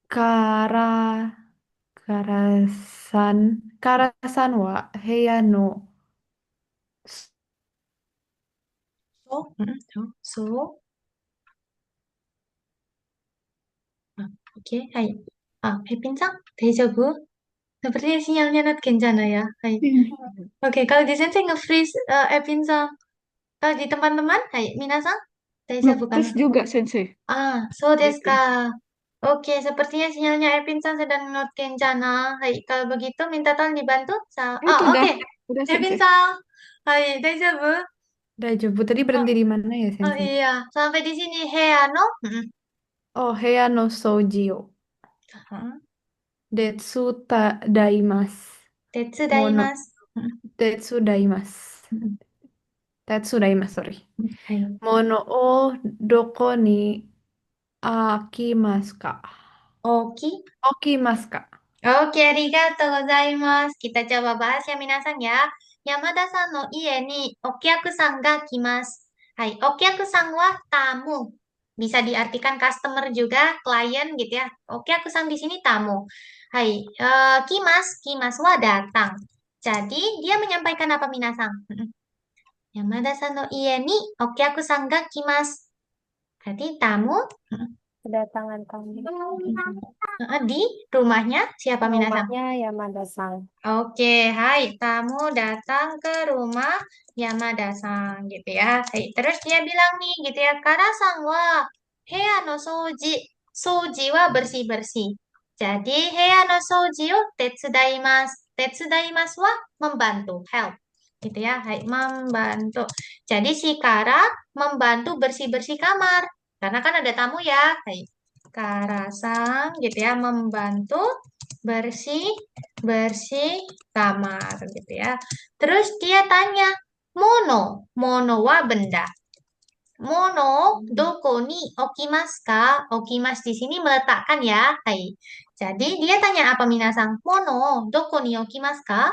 Speaker 5: Kara. Karasan wa heya no
Speaker 1: so. Oke, hai. Epinsang, daijoubu? Sepertinya sinyalnya not kencana ya. Hai. Oke, kalau di sini saya nge-freeze Epinsang. Kalau di teman-teman, hai, Minasan, daijoubu kan?
Speaker 2: Ngetes juga, Sensei.
Speaker 1: So desu ka. Oke, sepertinya sinyalnya Evinsan sedang not kencana. Hai, kalau begitu minta tolong dibantu. Oh, oke.
Speaker 2: Udah sensei.
Speaker 1: Evinsan. Hai, dejavu.
Speaker 5: Daijoubu. Tadi berhenti di mana ya,
Speaker 1: Oh
Speaker 5: Sensei?
Speaker 1: iya, sampai di sini Heano.
Speaker 5: Oh, heya no souji o detsu daimasu.
Speaker 1: Tetsu
Speaker 5: Mono
Speaker 1: daimasu.
Speaker 5: detsu daimasu. Tetsu daimasu, sorry.
Speaker 1: Hai.
Speaker 5: Mono o doko ni akimasu ka?
Speaker 1: Oki.
Speaker 5: Okimasu ka?
Speaker 1: Oke, arigatou gozaimasu. Kita coba bahas ya, minasan ya. Yamada-san no ie ni okyaku-san ga kimasu. Hai, okyaku-san wa tamu. Bisa diartikan customer juga, klien gitu ya. Okyaku-san di sini tamu. Hai, kimasu wa datang. Jadi, dia menyampaikan apa minasan? Yamada-san no ie ni okyaku-san ga kimasu. Berarti tamu
Speaker 3: Kedatangan tamu.
Speaker 1: di rumahnya siapa minasan?
Speaker 3: Rumahnya Yamada-san.
Speaker 1: Oke, hai, tamu datang ke rumah Yamada-san gitu ya. Hai, terus dia bilang nih gitu ya, Kara-san wa heya no souji. Souji wa bersih-bersih. Jadi, heya no souji o tetsudaimasu. Tetsudaimasu wa membantu, help. Gitu ya, hai, membantu. Jadi si Kara membantu bersih-bersih kamar. Karena kan ada tamu ya. Hai, Kara-san gitu ya, membantu bersih bersih kamar gitu ya. Terus dia tanya, mono wa benda. Mono doko ni okimasu ka? Okimasu di sini meletakkan ya. Hai. Jadi dia tanya apa minasan? Mono doko ni okimasu ka?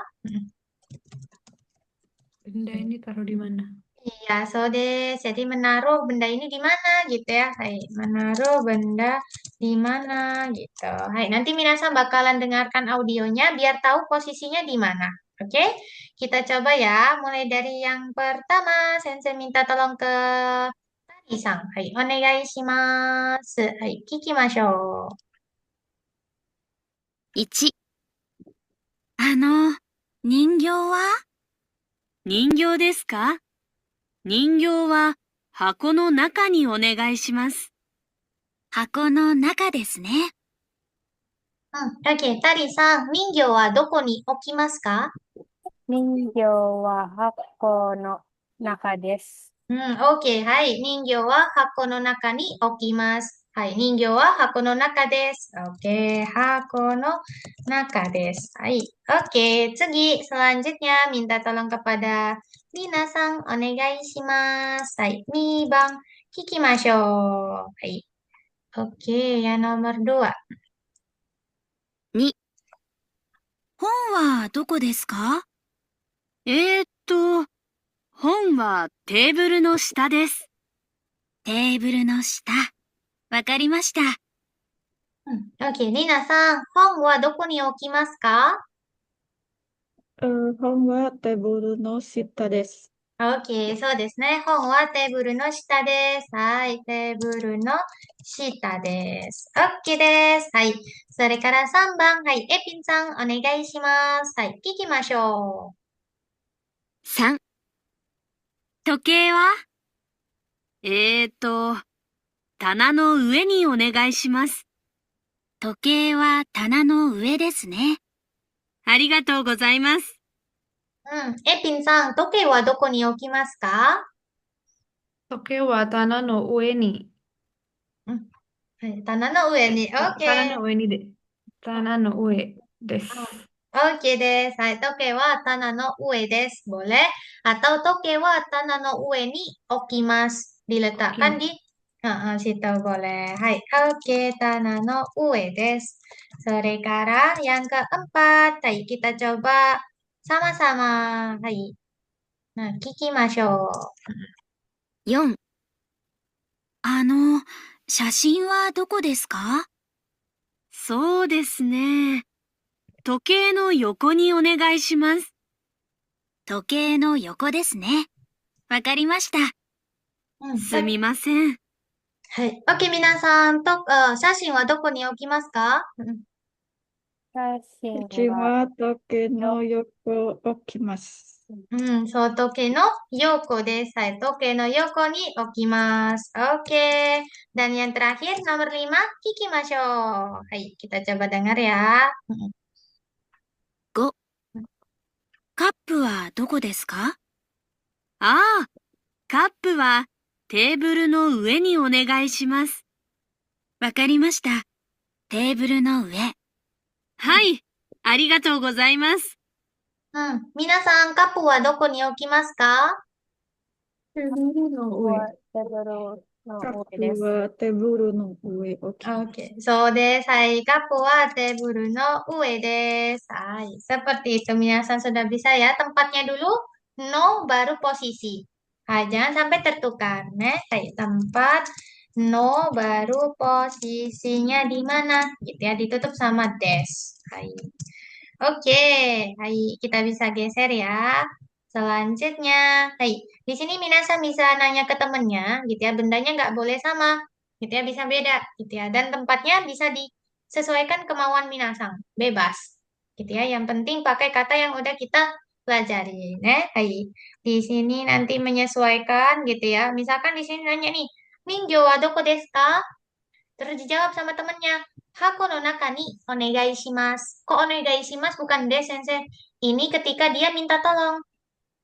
Speaker 5: Benda ini taruh di mana?
Speaker 1: Iya, so des. Jadi menaruh benda ini di mana gitu ya. Hai, menaruh benda di mana gitu. Hai, nanti Minasan bakalan dengarkan audionya biar tahu posisinya di mana. Oke? Kita coba ya. Mulai dari yang pertama, Sensei minta tolong ke Tari-san. Hai, onegai shimasu. Hai, kikimashou.
Speaker 6: 1、人形は人形ですか？人形は箱の中にお願いします。箱の中ですね。
Speaker 1: オッケー、タリさん、人形はどこに置きますか？
Speaker 3: 人形は箱の中です。
Speaker 1: OK。はい。人形は箱の中に置きます。はい。人形は箱の中です。OK。箱の中です。はい。OK。次、selanjutnya minta tolong kepada Mina-san. Onegai shimasu. はい。2番、聞きましょう。はい。OK。yang nomor 2。
Speaker 6: 2、本はどこですか？本はテーブルの下です。テーブルの下。わかりました。
Speaker 1: OK。リナさん、本はどこに置きますか？
Speaker 2: 本はテーブルの下です。
Speaker 1: OK。そうですね。本はテーブルの下です。はい。テーブルの下です。OK です。はい。それから3番。はい。エピンさん、お願いします。はい。聞きましょ
Speaker 6: 3、時計は棚の上にお願いします。時計は棚の上ですね。ありがとうございます。
Speaker 1: エピンさん、時計はどこに置きますか？
Speaker 5: 時計は棚の上に。
Speaker 1: はい。棚の上に。OK。
Speaker 5: 棚の上にで。棚の上です。
Speaker 1: OK です。はい。時計は棚の上です。boleh. Atau 時計は棚の上に置きます。Diletakkan di situ boleh. Hai. Oke, tanah no ue des. Sekarang yang keempat. Hai, kita coba sama-sama. Hai. Nah, kikimashou.
Speaker 6: 4、写真はどこですか？そうですね。時計の横にお願いします。時計の横ですね。わかりました。すみません。
Speaker 1: はい。OK、皆さん、写真はどこに置きますか？
Speaker 3: 写真
Speaker 2: うち
Speaker 3: は
Speaker 2: は時計の横を置きます。
Speaker 1: toke no yoko desu. Toke no yoko ni okimasu. Oke. Dan yang terakhir, nomor 5, kikimasho. Hai, kita coba dengar ya.
Speaker 6: 5、カップはどこですか？ああ、カップはテーブルの上にお願いします。わかりました。テーブルの上。はい、ありがとうございます。
Speaker 1: 皆さん、カップはどこに置きますか？
Speaker 5: テーブルの上。
Speaker 3: テーブルの
Speaker 2: カッ
Speaker 3: 上です。
Speaker 2: プはテーブルの上置きます。
Speaker 1: Oke, so des. Hai, kapu wa teburu no ue des. Hai, seperti itu. Minasan sudah bisa ya. Tempatnya dulu, no baru posisi. Hai, jangan sampai tertukar. Hai, tempat, no baru posisinya di mana? Gitu ya, ditutup sama des. Hai. Oke, hai, kita bisa geser ya. Selanjutnya, hai, di sini Minasan bisa nanya ke temennya, gitu ya. Bendanya nggak boleh sama, gitu ya, bisa beda, gitu ya. Dan tempatnya bisa disesuaikan kemauan Minasan, bebas, gitu ya. Yang penting pakai kata yang udah kita pelajari, hai. Di sini nanti menyesuaikan, gitu ya. Misalkan di sini nanya nih, Minjo wa doko desu ka? Terus dijawab sama temennya, Hako no naka ni onegai shimasu. Kok onegai shimasu bukan de, sensei? Ini ketika dia minta tolong.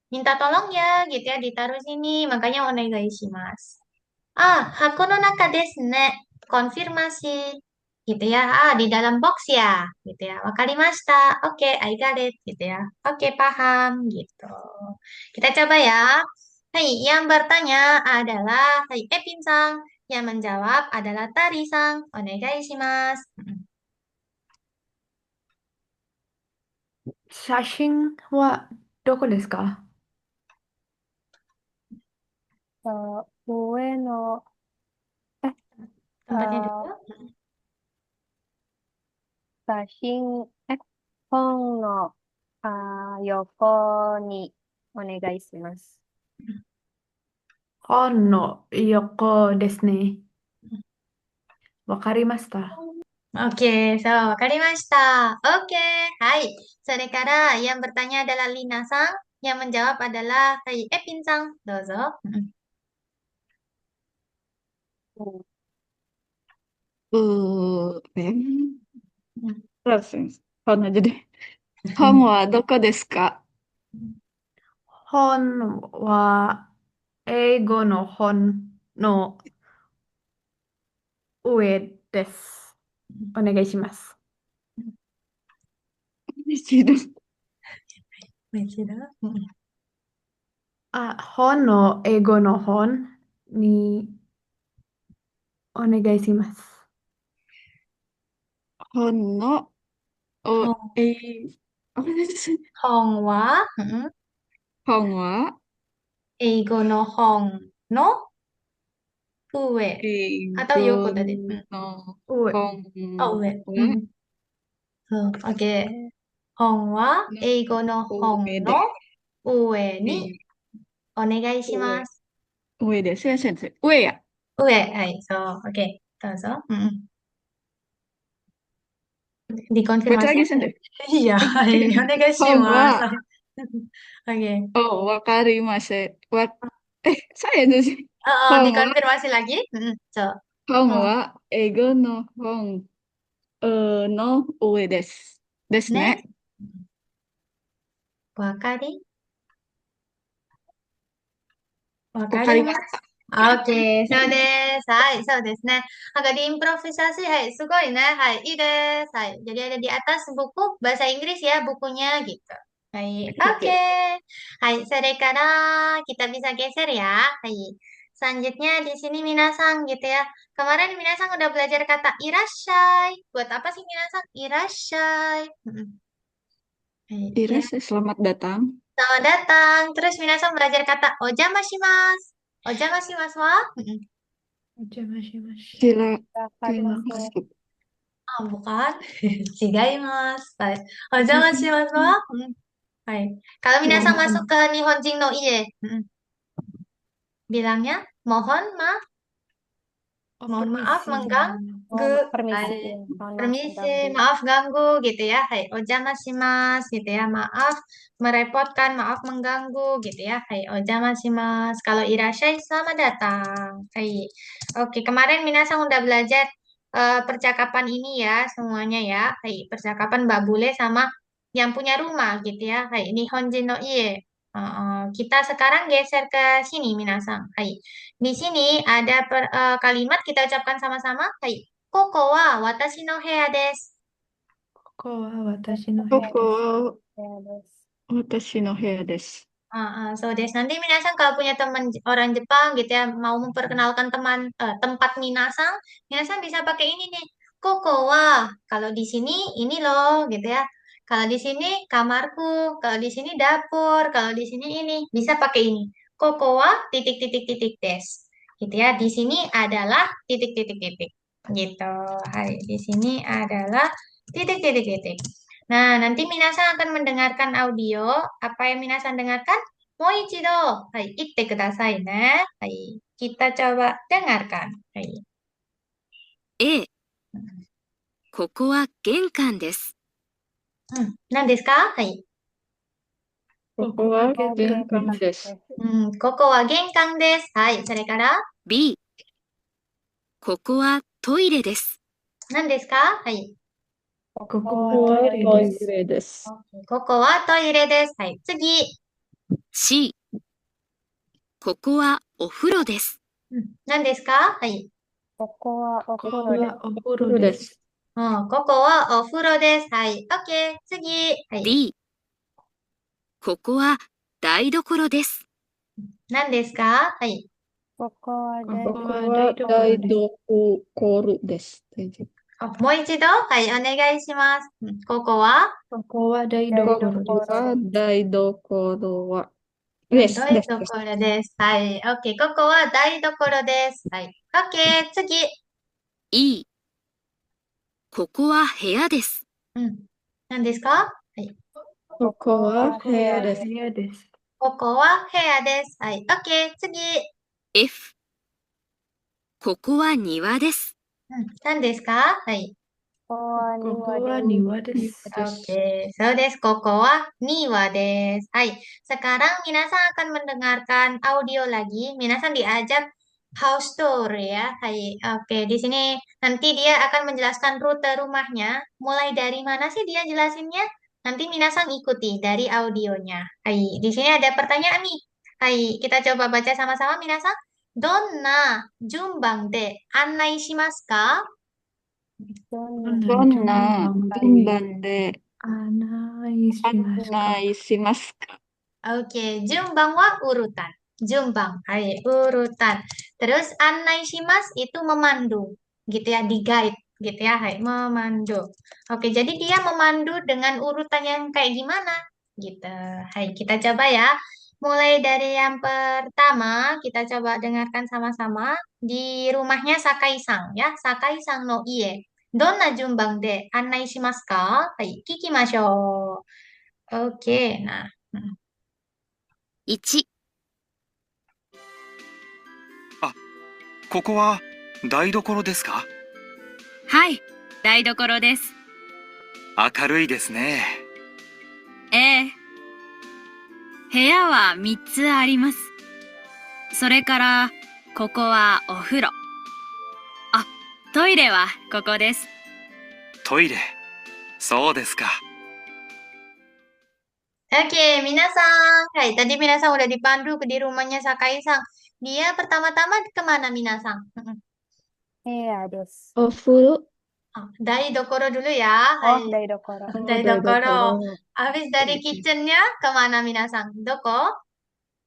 Speaker 1: Minta tolong ya, gitu ya, ditaruh sini. Makanya onegai shimasu. Hako no naka desu ne. Konfirmasi. Gitu ya. Di dalam box ya. Gitu ya. Wakarimashita. Oke, I got it. Gitu ya. Oke, paham. Gitu. Kita coba ya. Hai, yang bertanya adalah Hai Epin-san. Yang menjawab adalah Tari-san. Onegai shimasu.
Speaker 5: 写真はどこですか？
Speaker 3: 上の、
Speaker 1: Tempatnya
Speaker 3: あ
Speaker 1: dulu.
Speaker 3: 写真、本の、横にお願いします。
Speaker 5: 本の横ですね。わかりました。
Speaker 1: Oke, so, wakarimashita. Oke, hai. Sekarang yang bertanya adalah Lina-san. Yang menjawab adalah Hai Epin-san. Dozo.
Speaker 2: apa ya? Terus, Hon aja deh. Hon wa doko desu ka?
Speaker 5: 本は英語の本の上です。お願いします。
Speaker 2: Ichido.
Speaker 5: 本の英語の本にお願いします。
Speaker 2: Hon no o apa sih?
Speaker 1: Hong wa.
Speaker 2: Hon wa
Speaker 1: Eigo no hong no ue. Atau yoko tadi.
Speaker 2: no
Speaker 5: 上。
Speaker 2: hon
Speaker 1: Ue.
Speaker 2: wa
Speaker 1: Oke. Hong wa
Speaker 2: no
Speaker 1: Eigo no hong
Speaker 2: ue
Speaker 1: no
Speaker 2: de.
Speaker 1: ue ni onegai shimasu.
Speaker 2: Ue desu ya, sensei. Ue ya?
Speaker 1: Ue. Hai, so, oke. Dozo.
Speaker 2: Baca
Speaker 1: Dikonfirmasi?
Speaker 2: lagi, sensei.
Speaker 1: Iya, hai. Onegai
Speaker 2: Hon wa
Speaker 1: shimasu. Oke.
Speaker 2: wakarimasen. Saya tuh sih.
Speaker 1: Oh,
Speaker 2: Hon wa
Speaker 1: dikonfirmasi lagi. So,
Speaker 2: hon
Speaker 1: hong.
Speaker 2: wa eigo no hon no ue desu. Desu
Speaker 1: Ne?
Speaker 2: ne.
Speaker 1: Wakari?
Speaker 2: Wakarimashita.
Speaker 1: Oke, so desu. Hai, so desu ne. Agak diimprovisasi, hai. Sugoi ne. Hai, ii desu. Hai. Jadi ada di atas buku bahasa Inggris ya, bukunya gitu. Hai, oke. Hai, serekara kita bisa geser ya. Hai. Selanjutnya di sini minasang gitu ya. Kemarin minasang udah belajar kata irashai. Buat apa sih minasang? Irashai. Hai, ya.
Speaker 2: Selamat datang.
Speaker 1: Selamat datang. Terus minasang belajar kata ojamashimashita. Ojamashimashita wa?
Speaker 5: お邪魔します。
Speaker 2: Silakan masuk.
Speaker 1: Bukan. Chigaimasu. Hai. Ojamashimashita wa? Hai. Kalau minasang masuk ke Nihonjin no Ie, bilangnya mohon maaf,
Speaker 5: Permisi.
Speaker 1: mengganggu.
Speaker 3: Permisi,
Speaker 1: Hai.
Speaker 3: mohon maaf
Speaker 1: Permisi,
Speaker 3: mengganggu.
Speaker 1: maaf ganggu gitu ya. Hai, ojamasimasu gitu ya. Maaf merepotkan, maaf mengganggu gitu ya. Hai, ojamasimasu. Kalau irashai, selamat datang. Hai. Oke, kemarin Minasang udah belajar percakapan ini ya, semuanya ya. Hai, percakapan Mbak Bule sama yang punya rumah gitu ya. Hai, Nihonjin no Ie. Kita sekarang geser ke sini, Minasang. Hai. Di sini ada kalimat kita ucapkan sama-sama. Hai. ここは私の部屋です。
Speaker 5: ここは私の部
Speaker 2: こ
Speaker 5: 屋です。
Speaker 2: こは
Speaker 3: Ya, des.
Speaker 2: 私の部屋です。
Speaker 1: So des. Nanti Minasang kalau punya teman orang Jepang gitu ya, mau memperkenalkan tempat Minasang, Minasang bisa pakai ini nih. Koko wa. Kalau di sini ini loh gitu ya. Kalau di sini kamarku, kalau di sini dapur, kalau di sini ini bisa pakai ini. Koko wa titik titik titik des. Gitu ya. Di sini adalah titik titik titik. Gitu. Hai, di sini adalah titik titik titik. Nah, nanti Minasan akan mendengarkan audio. Apa yang Minasan dengarkan? Moichido. Hai, itte kudasai ne. Hai, kita coba dengarkan. Hai.
Speaker 6: A、ここは玄関です。
Speaker 1: 何ですか？はい。
Speaker 2: ここは玄関で
Speaker 3: Des.
Speaker 2: す。
Speaker 1: ここは玄関です。はい。それから、
Speaker 6: B、ここはトイレです。
Speaker 1: 何ですか？はい。
Speaker 5: ここ
Speaker 2: ここ
Speaker 5: は
Speaker 2: はトイ
Speaker 5: トイレです。
Speaker 2: レです。
Speaker 1: ここはトイレです。はい。次。
Speaker 6: C、ここはお風呂です。
Speaker 1: 何ですか？はい。
Speaker 3: ここはお
Speaker 5: こ
Speaker 3: 風呂で
Speaker 5: こはお風
Speaker 2: お風
Speaker 5: 呂で。
Speaker 2: 呂ですす。
Speaker 1: ここはお風呂です。はい。OK。次。はい。
Speaker 6: D、ここは台所です。
Speaker 1: 何ですか？はい。
Speaker 3: ここは
Speaker 2: ここ
Speaker 5: は
Speaker 2: は台
Speaker 5: 台所
Speaker 2: 所です。大丈
Speaker 1: もう一度、はい、お願いします。ここは、
Speaker 5: ここは台
Speaker 2: 夫。
Speaker 5: 所
Speaker 2: ここは台所は
Speaker 1: 台
Speaker 2: です。です。
Speaker 1: 所です。はい。OK。ここは台所です。はい。OK。次。
Speaker 6: E、ここは部屋です。
Speaker 1: 何ですか？はい。
Speaker 2: ここは部屋です。
Speaker 5: 部屋です。
Speaker 1: ここは部屋です。はい。OK。次。
Speaker 6: F、ここは庭です。
Speaker 1: 何ですか？はい。
Speaker 3: ここは
Speaker 5: ここは
Speaker 3: 庭で
Speaker 5: 庭です。
Speaker 1: Oke, so des, koko wa niwa des. Hai, sekarang minasan akan mendengarkan audio lagi. Minasan diajak house tour ya. Hai, oke, di sini nanti dia akan menjelaskan rute rumahnya. Mulai dari mana sih dia jelasinnya? Nanti minasan ikuti dari audionya. Hai, di sini ada pertanyaan nih. Hai, kita coba baca sama-sama minasan. Donna junbang de annai shimasu ka?
Speaker 3: どん
Speaker 5: ど
Speaker 3: な
Speaker 2: どんな順番で
Speaker 5: 案内します
Speaker 2: 案
Speaker 5: か？
Speaker 2: 内しますか？
Speaker 1: Oke, jumbang wa urutan. Jumbang, hai, urutan. Terus annai shimas itu memandu, gitu ya, di guide, gitu ya, hai, memandu. Oke, jadi dia memandu dengan urutan yang kayak gimana? Gitu. Hai, kita coba ya. Mulai dari yang pertama, kita coba dengarkan sama-sama di rumahnya Sakai-san ya, Sakai-san no ie. Donna jumbang de annai shimasu ka? Hai, kikimashou. Oke, nah.
Speaker 6: 1、
Speaker 7: ここは台所ですか？
Speaker 6: はい、台所です。
Speaker 7: 明るいですね。
Speaker 6: ええ。部屋は3つあります。それから、ここはお風呂。あ、トイレはここです。
Speaker 7: トイレ。そうですか。
Speaker 1: Oke, Minasang. Hai, tadi Minasang udah dipandu di rumahnya Sakai-sang. Dia pertama-tama kemana Minasang?
Speaker 3: 部屋です。
Speaker 2: お風呂
Speaker 1: Dari dokoro dulu ya. Hai,
Speaker 3: Oh, 台所。
Speaker 1: dari dokoro. Habis dari kitchennya kemana Minasang? Doko?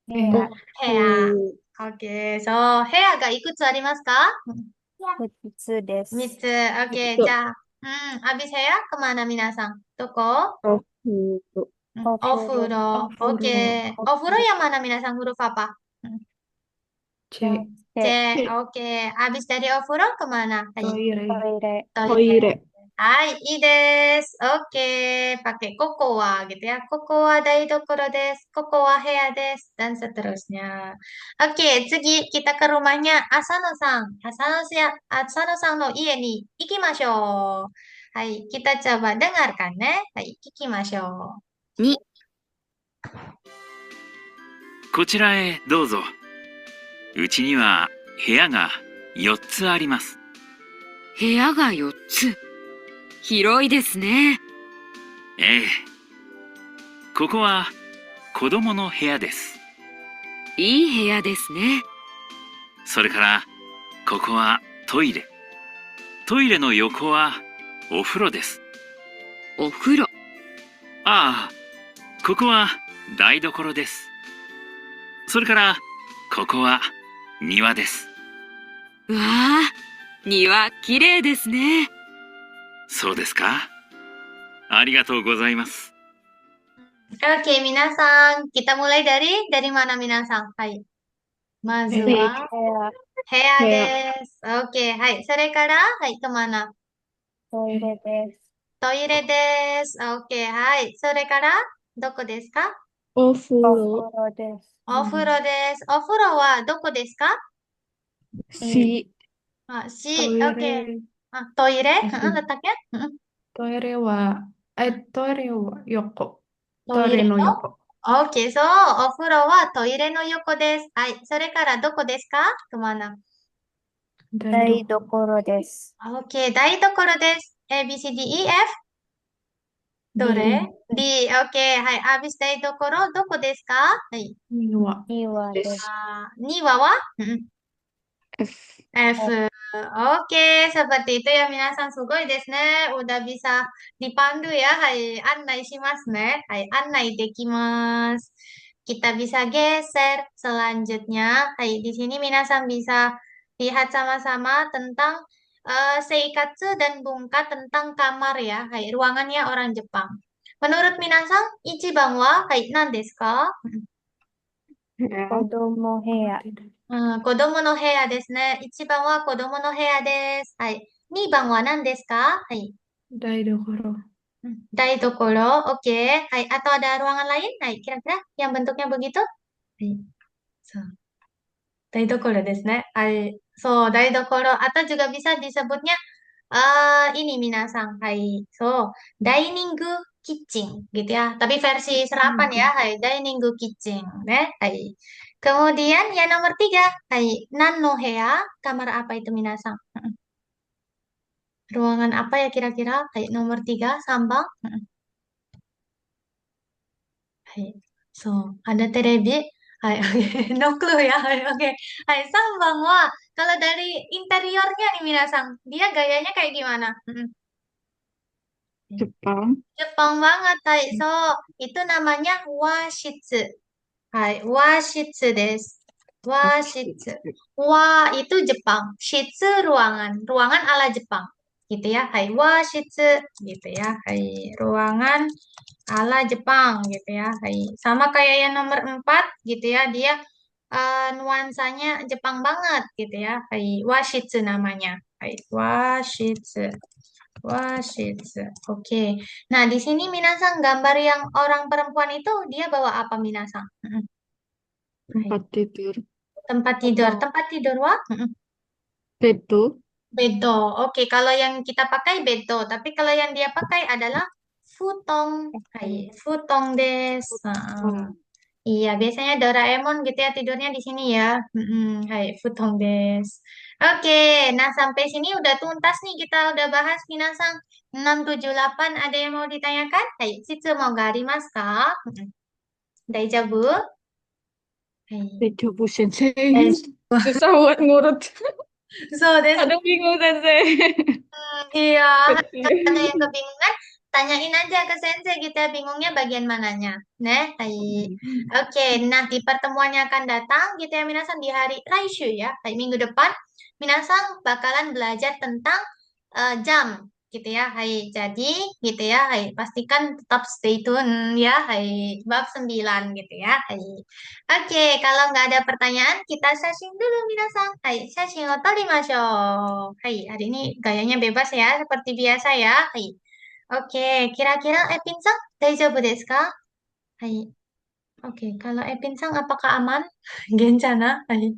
Speaker 3: 部屋。
Speaker 1: Hea. Oke, so hea ga ikutsu arimasu ka?
Speaker 3: 3つです。
Speaker 1: Mitsu. Oke,
Speaker 2: Mitsu.
Speaker 1: ja. Habis hea kemana Minasang? Doko?
Speaker 2: お風呂
Speaker 1: Ofuro.
Speaker 5: Ofuro.
Speaker 1: Oke. Ofuro yang mana Minasang? Huruf apa?
Speaker 5: C、
Speaker 1: C. Oke. Habis dari ofuro kemana? Hai.
Speaker 5: トイレ。
Speaker 3: トイレ。
Speaker 2: トイレ
Speaker 1: Hai,いいです。Oke, pakai kokowa gitu ya. Kokowa daidokoro desu, kokowa hea desu, dan seterusnya. Oke,次kita ke rumahnya Asano-san. Asano-san no ie ni ikimashou. Hai, kita coba dengarkan ne. Hai, ikimashou.
Speaker 6: 2、
Speaker 4: こちらへどうぞ。うちには部屋が4つあります。
Speaker 6: 部屋が4つ。広いですね。
Speaker 4: ええ。ここは子供の部屋です。
Speaker 6: いい部屋ですね。
Speaker 4: それからここはトイレ。トイレの横はお風呂です。
Speaker 6: お風呂。
Speaker 4: ああ、ここは台所です。それからここは庭です。
Speaker 6: わあ、庭きれいですね。
Speaker 4: そうですか。ありがとうございます。
Speaker 1: Oke, minasan. Kita mulai dari mana minasan? Hai. Mazu wa
Speaker 3: Hea,
Speaker 1: hea
Speaker 2: Hea.
Speaker 1: desu. Oke, hai. それから、はい、kemana?
Speaker 3: トイレです。
Speaker 1: トイレです。OK。はい。それから、どこですか？
Speaker 3: お風
Speaker 2: Ofuro.
Speaker 3: 呂です。
Speaker 1: お風呂です。お風呂はどこですか？
Speaker 2: Si.
Speaker 1: あ、
Speaker 5: ト
Speaker 1: C。
Speaker 5: イ
Speaker 1: OK。
Speaker 5: レ、
Speaker 1: あ、トイレ
Speaker 5: えっと、
Speaker 1: letaknya?
Speaker 5: トイレは、トイレは横。
Speaker 1: トイレ
Speaker 5: トイレの
Speaker 1: の
Speaker 5: 横。
Speaker 1: OK。そう。お風呂はトイレの横です。はい。それからどこですか？kemana？
Speaker 3: 台所です。
Speaker 1: OK。台所です。A, B, C, D, E, F? どれ？ D。OK。はい。habis 台所、どこですか？はい。
Speaker 5: 庭。
Speaker 3: 庭です。
Speaker 1: 庭は？
Speaker 2: F.
Speaker 1: F. Oke, seperti itu ya minasan. Sugoi desu ne. Udah bisa dipandu ya. Hai, annai shimasu ne. Hai, annai dekimasu. Kita bisa geser selanjutnya. Hai, di sini minasan bisa lihat sama-sama tentang seikatsu dan bungka tentang kamar ya. Hai, ruangannya orang Jepang. Menurut minasan, ichiban wa hai, nan desu ka?
Speaker 2: Hea.
Speaker 3: 子供部屋。
Speaker 1: 子供の部屋ですね。1番は子供の部屋です。はい。2番は何ですか？はい。
Speaker 5: 台所。
Speaker 1: 台所。Oke. Hai. Atau ada ruangan lain? Hai. Kira-kira yang bentuknya begitu? Hai. So. 台所ですね。はい。そう、台所。Atau juga bisa disebutnya ini minasang. Hai. So, dining kitchen gitu ya. Tapi versi serapan ya. Hai. Dining kitchen. Ne? Hai. Kemudian yang nomor 3. Hai. Nan no hea. Kamar apa itu minasang? Ruangan apa ya kira-kira? Hai. Nomor 3. Sambang. Hai. So, ada terebi. Hai, oke. No clue ya. Hai, oke. Hai, sambang. Wah, kalau dari interiornya nih minasang, dia gayanya kayak gimana?
Speaker 2: Jepang.
Speaker 1: Jepang banget, Hai. So, itu namanya washitsu. Hai, washitsu desu. Washitsu. Wa itu Jepang. Shitsu ruangan. Ruangan ala Jepang. Gitu ya. Hai, washitsu. Gitu ya. Hai, ruangan ala Jepang gitu ya. Hai. Sama kayak yang nomor 4 gitu ya. Dia nuansanya Jepang banget gitu ya. Hai, washitsu namanya. Hai, washitsu. Washitsu. Oke. Nah, di sini minasang gambar yang orang perempuan itu dia bawa apa minasang? Hai.
Speaker 2: Tempat tidur.
Speaker 1: Tempat tidur. Tempat tidur wa?
Speaker 2: Bedo.
Speaker 1: Bedo. Oke, kalau yang kita pakai bedo, tapi kalau yang dia pakai adalah futong. Hai, futong des. Iya, biasanya Doraemon gitu ya tidurnya di sini ya. Hai, futong des. Oke, nah sampai sini udah tuntas nih kita udah bahas minasang 678. Ada yang mau ditanyakan? Hai, shitsu mau ga arimasu ka? Daijoubu? Hai.
Speaker 2: Dejobu Sensei.
Speaker 1: Eh,
Speaker 2: Susah buat ngurut.
Speaker 1: so des.
Speaker 2: Kadang bingung Sensei.
Speaker 1: Iya,
Speaker 2: Kecil.
Speaker 1: kalau ada yang kebingungan, tanyain aja ke sensei kita bingungnya bagian mananya. Nah, hai. Oke, nah di pertemuan yang akan datang gitu ya minasan di hari Raishu ya, hari minggu depan, minasan bakalan belajar tentang jam. gitu ya. Hai, jadi gitu ya. Hai, pastikan tetap stay tune ya. Hai, bab 9 gitu ya. Hai. Oke, kalau nggak ada pertanyaan, kita session dulu minasan. Hai, session o torimashou. Hai, hari ini gayanya bebas ya, seperti biasa ya. Hai. Oke, kira-kira Epin-san, daijoubu desu ka? Hai. Oke, kalau Epin-san apakah aman? Gencana? Hai.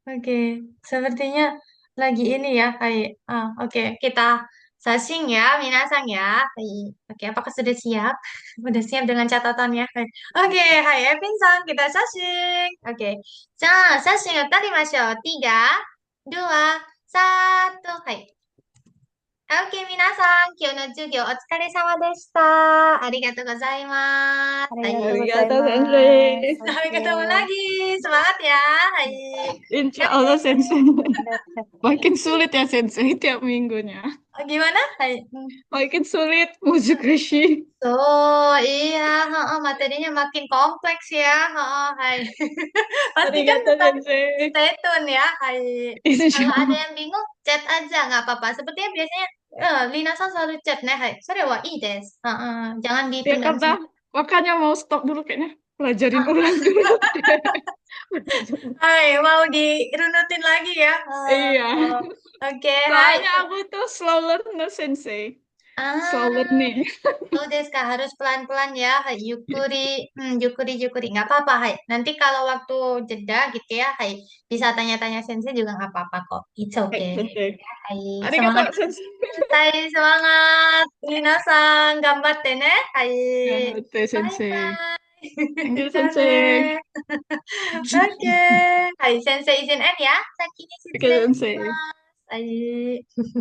Speaker 1: Oke, sepertinya lagi ini ya. Hai. Oke, kita sasing ya, minasang ya. Hai. Oke, apakah sudah siap? Sudah siap dengan catatannya? Hai. Oke, hai Epin-san, kita sasing. Oke, sasing o tarimashou. 3, 2, 1. Hai. Oke, 皆さん、今日の授業お疲れ様でした。ありがとうございます。
Speaker 3: ありがとうござい
Speaker 2: Arigato,
Speaker 3: ます。
Speaker 2: Sensei.
Speaker 1: Sampai ketemu lagi. Semangat ya. Hai.
Speaker 2: Insya Allah, Sensei. Makin sulit ya, Sensei, tiap minggunya.
Speaker 1: Gimana? Hai.
Speaker 2: Makin sulit, Muzukashi.
Speaker 1: Iya, materinya makin kompleks ya. Hai. Pastikan
Speaker 2: Arigato,
Speaker 1: tetap
Speaker 2: Sensei.
Speaker 1: stay tune ya. Hai.
Speaker 2: Insya
Speaker 1: Kalau ada
Speaker 2: Allah.
Speaker 1: yang bingung, chat aja, nggak apa-apa. Sepertinya biasanya Lina-san selalu chat nih. Hai. Sore wa ii desu. Jangan
Speaker 2: Ya
Speaker 1: ditunda.
Speaker 2: karena makanya mau stop dulu kayaknya. Pelajarin ulang dulu.
Speaker 1: Hai, mau dirunutin lagi ya.
Speaker 2: Iya.
Speaker 1: Oke, hai.
Speaker 2: Soalnya aku tuh slow learner, Sensei. Slow learning.
Speaker 1: Desu ka, harus pelan-pelan ya. Hai, yukuri, yukuri. Nggak apa-apa, hai. Nanti kalau waktu jeda gitu ya, hai, bisa tanya-tanya sensei juga nggak apa-apa kok. It's
Speaker 2: Baik,
Speaker 1: okay.
Speaker 2: Sensei.
Speaker 1: Hai,
Speaker 2: Arigato,
Speaker 1: semangat.
Speaker 2: Sensei.
Speaker 1: Hai, semangat. Minasan, gambatte ne. Hai.
Speaker 2: Gambatte, Sensei.
Speaker 1: Bye-bye.
Speaker 2: Thank you,
Speaker 1: じゃあ
Speaker 2: Sensei.
Speaker 1: ね。Oke. Hai, sensei izin end ya. Sakini
Speaker 2: Oke,
Speaker 1: 失礼し
Speaker 2: Sensei.
Speaker 1: ます。はい。